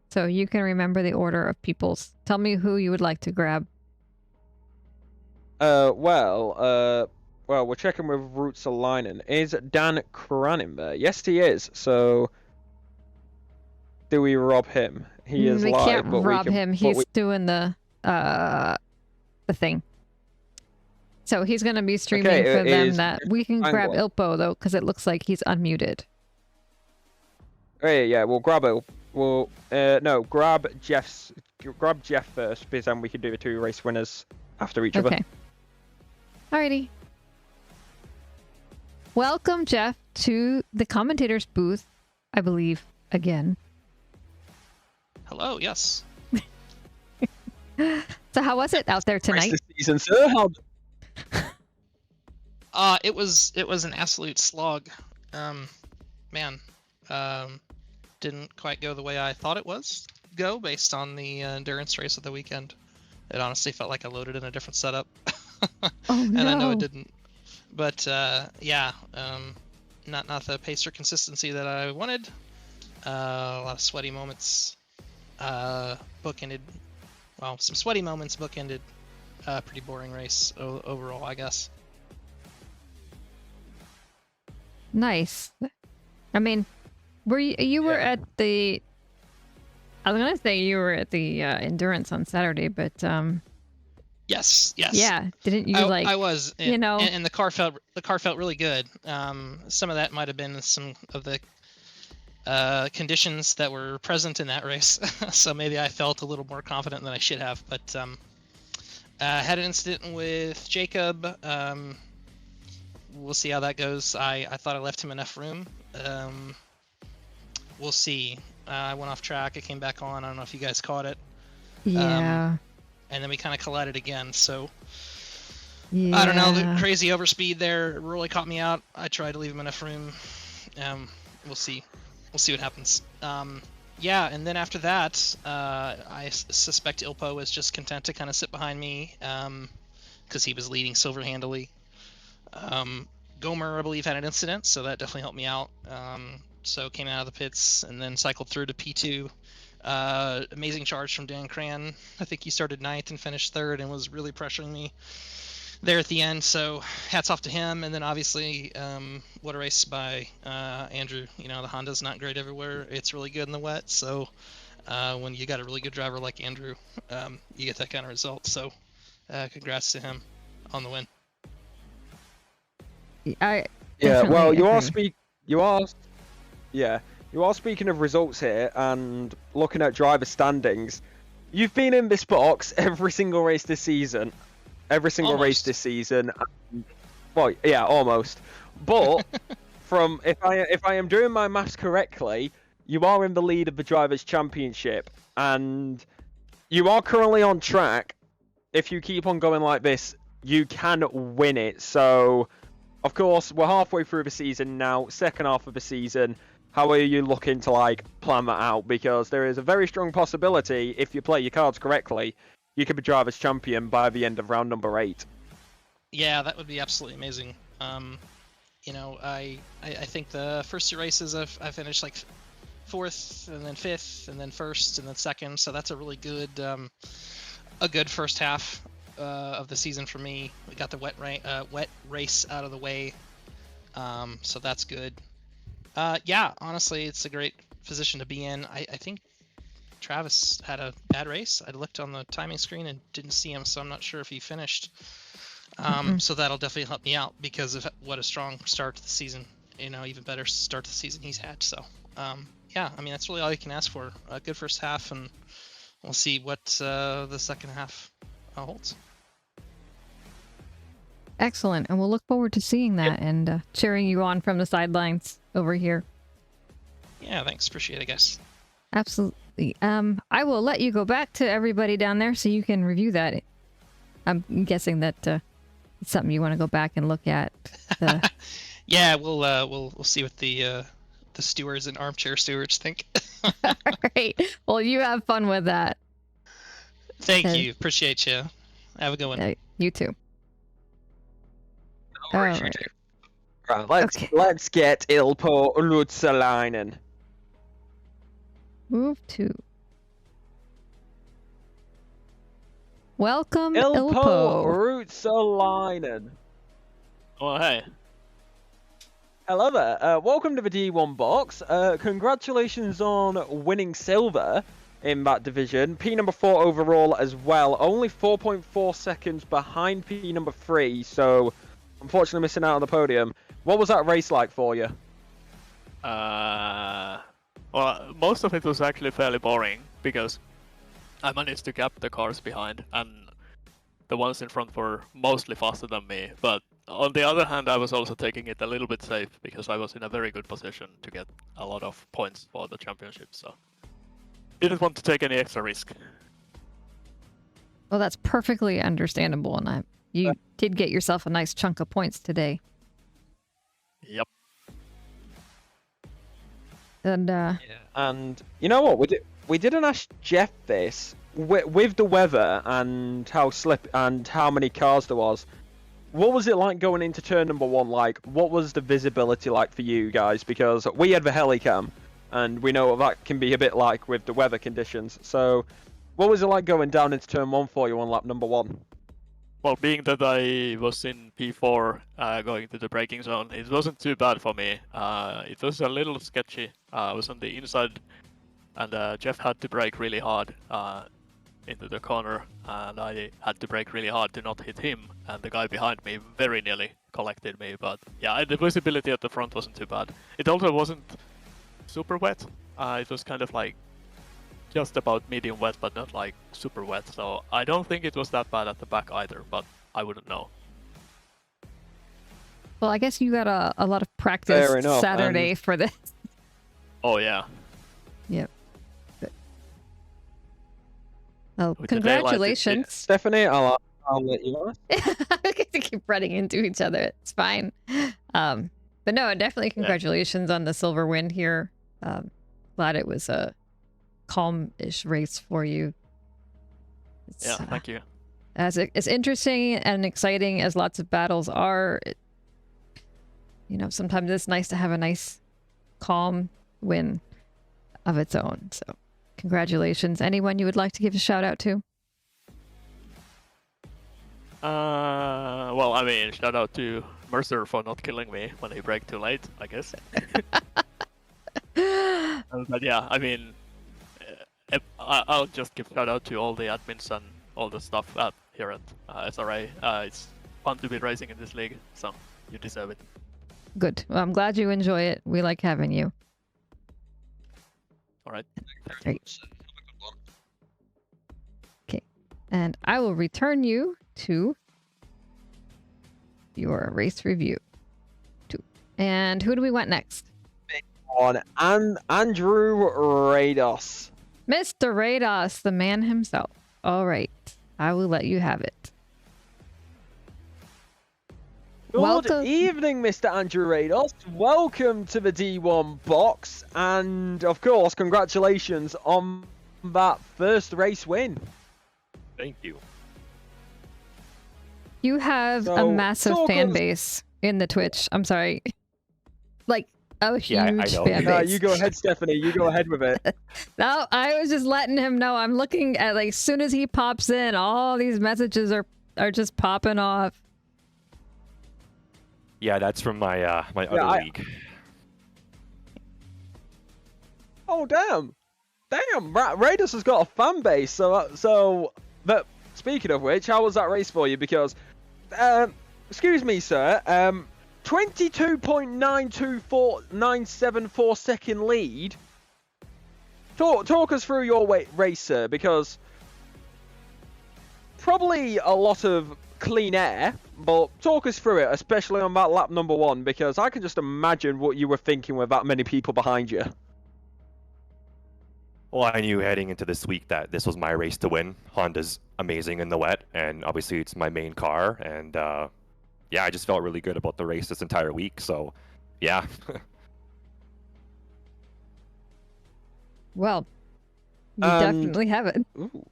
S5: so you can remember the order of people's. Tell me who you would like to grab.
S1: Well, we're checking with Ruotsalainen. Is Dan Cranin there? Yes, he is. So, do we rob him? He is live,
S5: can't
S1: but
S5: rob him. He's doing the thing. So he's gonna be streaming for them. That we can grab Ilpo though, because it looks like he's unmuted.
S1: Yeah, we'll grab it. We'll grab Jeff first, because then we can do the 2 race winners after each other.
S5: Okay. Alrighty. welcome, Jeff, to the commentator's booth, I believe, again.
S7: Hello, yes.
S5: So how was it out there tonight?
S1: Rest of the season, sir.
S7: It was an absolute slog. Man, didn't quite go the way I thought it was go based on the endurance race of the weekend. It honestly felt like I loaded in a different setup.
S5: Oh,
S7: And I know
S5: no.
S7: it didn't. But yeah, not the pace or consistency that I wanted. A lot of sweaty moments. Bookended. Well, some sweaty moments bookended. Pretty boring race overall, I guess.
S5: Nice. I mean, were you were at the... I was gonna say you were at the endurance on Saturday, but
S7: Yes.
S5: yeah, didn't you
S7: I was,
S5: you know,
S7: and the car felt really good. Some of that might have been some of the conditions that were present in that race, so maybe I felt a little more confident than I should have. But had an incident with Jacob. We'll see how that goes. I thought I left him enough room. We'll see. I went off track. I came back on. I don't know if you guys caught it.
S5: yeah,
S7: And then we kind of collided again. So
S5: yeah.
S7: I don't know. The crazy overspeed there really caught me out. I tried to leave him enough room. We'll see. We'll see what happens. Yeah, and then after that, I suspect Ilpo was just content to kind of sit behind me because he was leading silver-handedly. Gomer, I believe, had an incident, so that definitely helped me out. So came out of the pits and then cycled through to P2. Amazing charge from Dan Cran. I think he started 9th and finished 3rd and was really pressuring me there at the end. So hats off to him. And then obviously, what a race by Andrew. You know, the Honda's not great everywhere. It's really good in the wet. So when you got a really good driver like Andrew, you get that kind of result. So congrats to him on the win.
S5: I
S1: Yeah, well,
S5: definitely
S1: you are speaking of results here and looking at driver standings. You've been in this box every single race this season. Every single race
S7: Almost.
S1: this season. Well, yeah, almost. But from if I am doing my maths correctly, you are in the lead of the Drivers' Championship, and you are currently on track. If you keep on going like this, you can win it. So, of course, we're halfway through the season now, second half of the season. How are you looking to plan that out? Because there is a very strong possibility, if you play your cards correctly, you could be Drivers' Champion by the end of round number 8.
S7: Yeah, that would be absolutely amazing. You know, I think the first 2 races I finished like 4th and then 5th and then 1st and then 2nd, so that's a really good first half of the season for me. We got the wet race out of the way, so that's good. Yeah, honestly, it's a great position to be in. I think Travis had a bad race. I looked on the timing screen and didn't see him, so I'm not sure if he finished. So that'll definitely help me out because of what a strong start to the season. You know, even better start to the season he's had. So, yeah, I mean, that's really all you can ask for. A good first half, and we'll see what the second half holds.
S5: excellent, and we'll look forward to seeing that and cheering you on from the sidelines over here.
S7: Yeah, thanks. Appreciate it, guys.
S5: Absolutely. I will let you go back to everybody down there so you can review that. I'm guessing that it's something you want to go back and look at.
S7: Yeah, we'll see what the stewards and armchair stewards think.
S5: All right. Well, you have fun with that.
S7: Thank you. Appreciate you. Have a good one.
S5: You too.
S1: No worries, you do. Right, let's get Ilpo Lutzalainen.
S5: Move to. Welcome,
S1: Ilpo
S5: Ilpo.
S1: Lutzalainen.
S8: Oh, hey.
S1: Hello there. Welcome to the D1 box. Congratulations on winning silver in that division. P number 4 overall as well. Only 4.4 seconds behind P number 3, so unfortunately missing out on the podium. What was that race like for you?
S8: Well, most of it was actually fairly boring because I managed to gap the cars behind, and the ones in front were mostly faster than me. But on the other hand, I was also taking it a little bit safe because I was in a very good position to get a lot of points for the championship, so didn't want to take any extra risk.
S5: Well, that's perfectly understandable, and you did get yourself a nice chunk of points today.
S8: Yep.
S5: And
S1: And you know what? We didn't ask Jeff this with the weather and how how many cars there was. What was it like going into turn number 1? Like, what was the visibility like for you guys? Because we had the helicam, and we know what that can be a bit like with the weather conditions. So, what was it like going down into turn 1 for you on lap number 1?
S8: Well, being that I was in P4 going to the braking zone, it wasn't too bad for me. It was a little sketchy. I was on the inside, and Jeff had to brake really hard into the corner, and I had to brake really hard to not hit him, and the guy behind me very nearly collected me. But yeah, the visibility at the front wasn't too bad. It also wasn't super wet. It was kind of like just about medium wet, but not like super wet, so I don't think it was that bad at the back either, but I wouldn't know.
S5: well, I guess you got a lot of practice
S1: Fair enough,
S5: Saturday for this.
S8: Oh yeah.
S5: Yep. Good. Oh,
S8: With the daylight,
S5: congratulations.
S1: Stephanie, I'll let you know.
S5: We get to keep running into each other. It's fine. But no, definitely congratulations on the silver win here. Glad it was a calm-ish race for you.
S8: Yeah, thank you.
S5: As it's interesting and exciting as lots of battles are, sometimes it's nice to have a nice, calm win of its own. So, congratulations. Anyone you would like to give a shout out to?
S8: Well, I mean, shout out to Mercer for not killing me when he braked too late, I guess. But yeah, I mean, I'll just give shout out to all the admins and all the stuff here at SRA. It's fun to be racing in this league, so you deserve it.
S5: Good. Well, I'm glad you enjoy it. We like having you.
S8: All right.
S5: Great. Okay. And I will return you to your race review. And who do we want next?
S1: On Andrew Rados.
S5: Mr. Rados, the man himself. All right. I will let you have it.
S1: Good
S5: Welcome.
S1: evening, Mr. Andrew Rados. Welcome to the D1 box. And, of course, congratulations on that first race win.
S9: Thank you.
S5: You have a
S1: So,
S5: massive fan base in the Twitch. I'm sorry. Like, a huge
S9: Yeah, I know.
S5: fan
S1: No,
S5: base.
S1: you go ahead, Stephanie. You go ahead with it.
S5: No, I was just letting him know. I'm looking at, like, as soon as he pops in, all these messages are just popping off.
S9: Yeah, that's from my other league.
S1: Oh, damn. Damn, Raiders has got a fan base. So, but speaking of which, how was that race for you? Because, excuse me, sir, 22.924 second lead. Talk us through your race, sir, because probably a lot of clean air, but talk us through it, especially on that lap number 1, because I can just imagine what you were thinking with that many people behind you.
S9: Well, I knew heading into this week that this was my race to win. Honda's amazing in the wet, and obviously it's my main car, and yeah, I just felt really good about the race this entire week, so yeah.
S5: Well, you definitely have it.
S1: Ooh.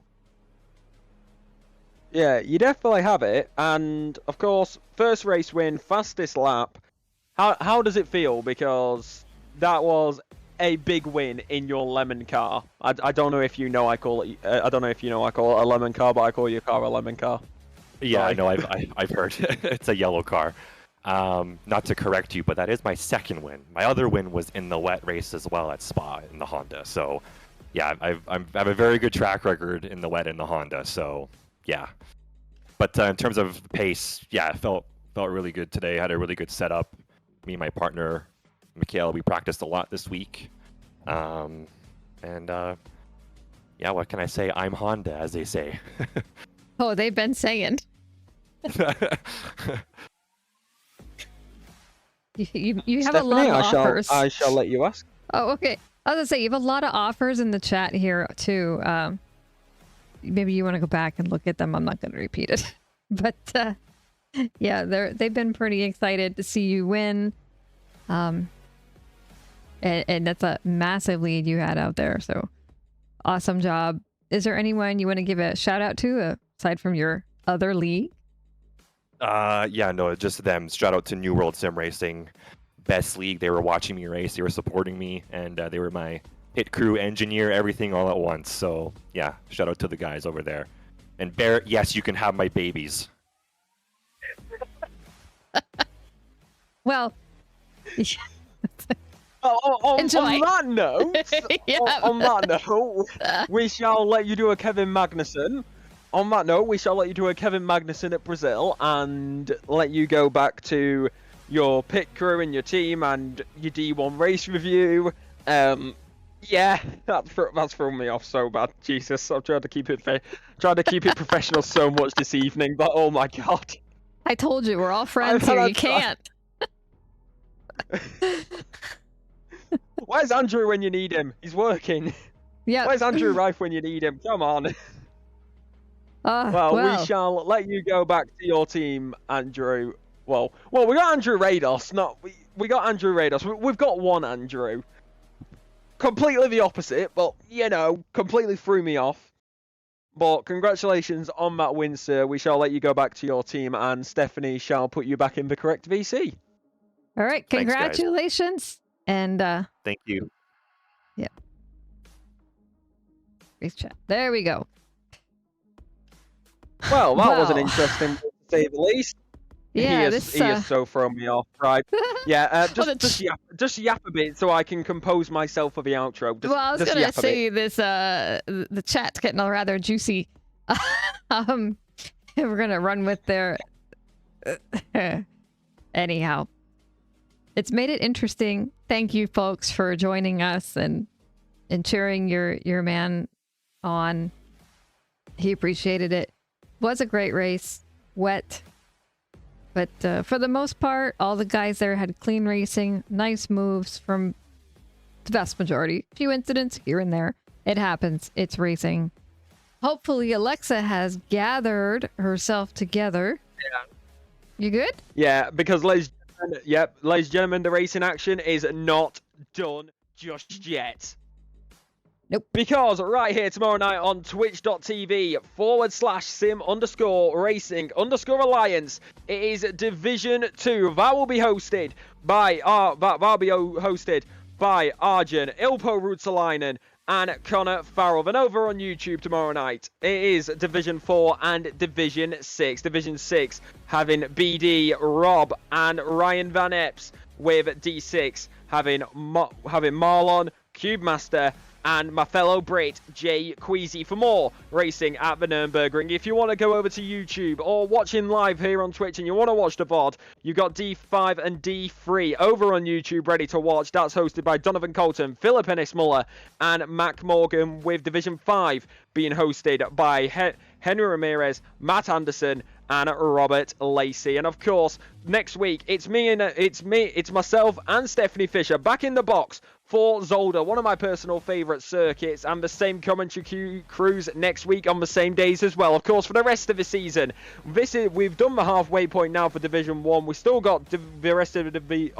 S1: Yeah, you definitely have it, and of course, first race win, fastest lap. How does it feel? Because that was a big win in your lemon car. I don't know if you know I call it. I don't know if you know I call it a lemon car, but I call your car a lemon car.
S9: Yeah, I
S1: Sorry.
S9: know. I've heard it's a yellow car. Not to correct you, but that is my second win. My other win was in the wet race as well at Spa in the Honda. So, yeah, I have a very good track record in the wet in the Honda. So, yeah. But in terms of pace, yeah, it felt really good today. I had a really good setup. Me and my partner, Mikhail, we practiced a lot this week. And yeah, what can I say? I'm Honda, as they say.
S5: Oh, they've been saying. You have a lot of offers.
S1: I shall let you ask.
S5: Oh, okay. I was gonna say you have a lot of offers in the chat here too. Maybe you want to go back and look at them. I'm not going to repeat it, but yeah, they've been pretty excited to see you win. And that's a massive lead you had out there. So awesome job. Is there anyone you want to give a shout out to aside from your other league?
S9: Yeah, no, just them. Shout out to New World Sim Racing, best league. They were watching me race. They were supporting me, and they were my pit crew, engineer, everything all at once. So yeah, shout out to the guys over there. And Barrett, yes, you can have my babies.
S5: Well,
S1: on
S5: Enjoy.
S1: that note,
S5: Yeah.
S1: on that note, we shall let you do a Kevin Magnussen. On that note, we shall let you do a Kevin Magnussen at Brazil and let you go back to your pit crew and your team and your D1 race review. Yeah, that's thrown me off so bad. Jesus, I've tried to keep it professional so much this evening, but oh my god.
S5: I told you we're all friends here. You can't.
S1: Where's Andrew when you need him? He's working.
S5: Yeah.
S1: Where's Andrew Rife when you need him? Come on. Well, we shall let you go back to your team, Andrew. Well, we got Andrew Rados. We got Andrew Rados. We've got one Andrew. Completely the opposite, but you know, completely threw me off. But congratulations on that win, sir. We shall let you go back to your team, and Stephanie shall put you back in the correct VC.
S5: All right,
S9: Thanks, guys.
S5: congratulations, and
S9: Thank you.
S5: yeah, great chat. There we go.
S1: Well, that was an
S5: Well.
S1: interesting, to say the least.
S5: Yeah,
S1: he has so thrown me off. Right. Yeah. Just yap a bit so I can compose myself for the outro. Just,
S5: well, I was
S1: just
S5: gonna
S1: yap a bit.
S5: say this. The chat's getting rather juicy. We're gonna run with their. Anyhow, it's made it interesting. Thank you, folks, for joining us and cheering your man on. He appreciated it. Was a great race. Wet. But for the most part, all the guys there had clean racing, nice moves from the vast majority. A few incidents here and there. It happens. It's racing. Hopefully Alexa has gathered herself together.
S1: Yeah.
S5: You good?
S1: Yeah, because ladies and gentlemen, the racing action is not done just yet.
S5: Nope.
S1: Because right here tomorrow night on twitch.tv/sim_racing_alliance, it is Division 2. That will be hosted by Arjun, Ilpo Rutsalainen, and Connor Farrell. And over on YouTube tomorrow night, it is Division 4 and Division 6. Division 6 having BD, Rob, and Ryan Van Epps, with D6 having Marlon, Cube Master, and my fellow Brit, Jay Queasy, for more racing at the Nurburgring. If you want to go over to YouTube or watching live here on Twitch and you want to watch the VOD, you got D5 and D3 over on YouTube ready to watch. That's hosted by Donovan Colton, Philip Ennis Muller, and Mac Morgan, with Division 5 being hosted by Henry Ramirez, Matt Anderson, and Robert Lacey. And of course, next week it's myself and Stephanie Fisher back in the box for Zolder, one of my personal favourite circuits, and the same commentary crews next week on the same days as well. Of course, for the rest of the season, we've done the halfway point now for Division 1. We still got the rest of the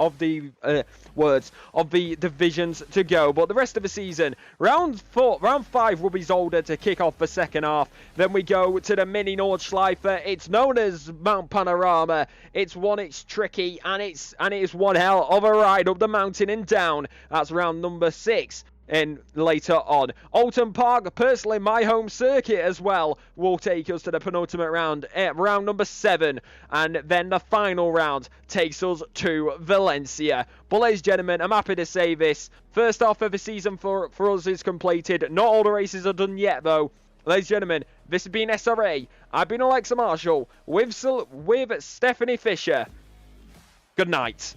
S1: divisions to go, but the rest of the season, round 5 will be Zolder to kick off the second half. Then we go to the mini Nordschleife. It's known as Mount Panorama. It's tricky, and it is one hell of a ride up the mountain and down. That's round number 6. And later on, Alton Park, personally my home circuit as well, will take us to the penultimate round at round number 7, and then the final round takes us to Valencia. But ladies and gentlemen, I'm happy to say this, first half of the season for us is completed. Not all the races are done yet though. Ladies and gentlemen, this has been SRA. I've been Alexa Marshall with Stephanie Fisher. Good night.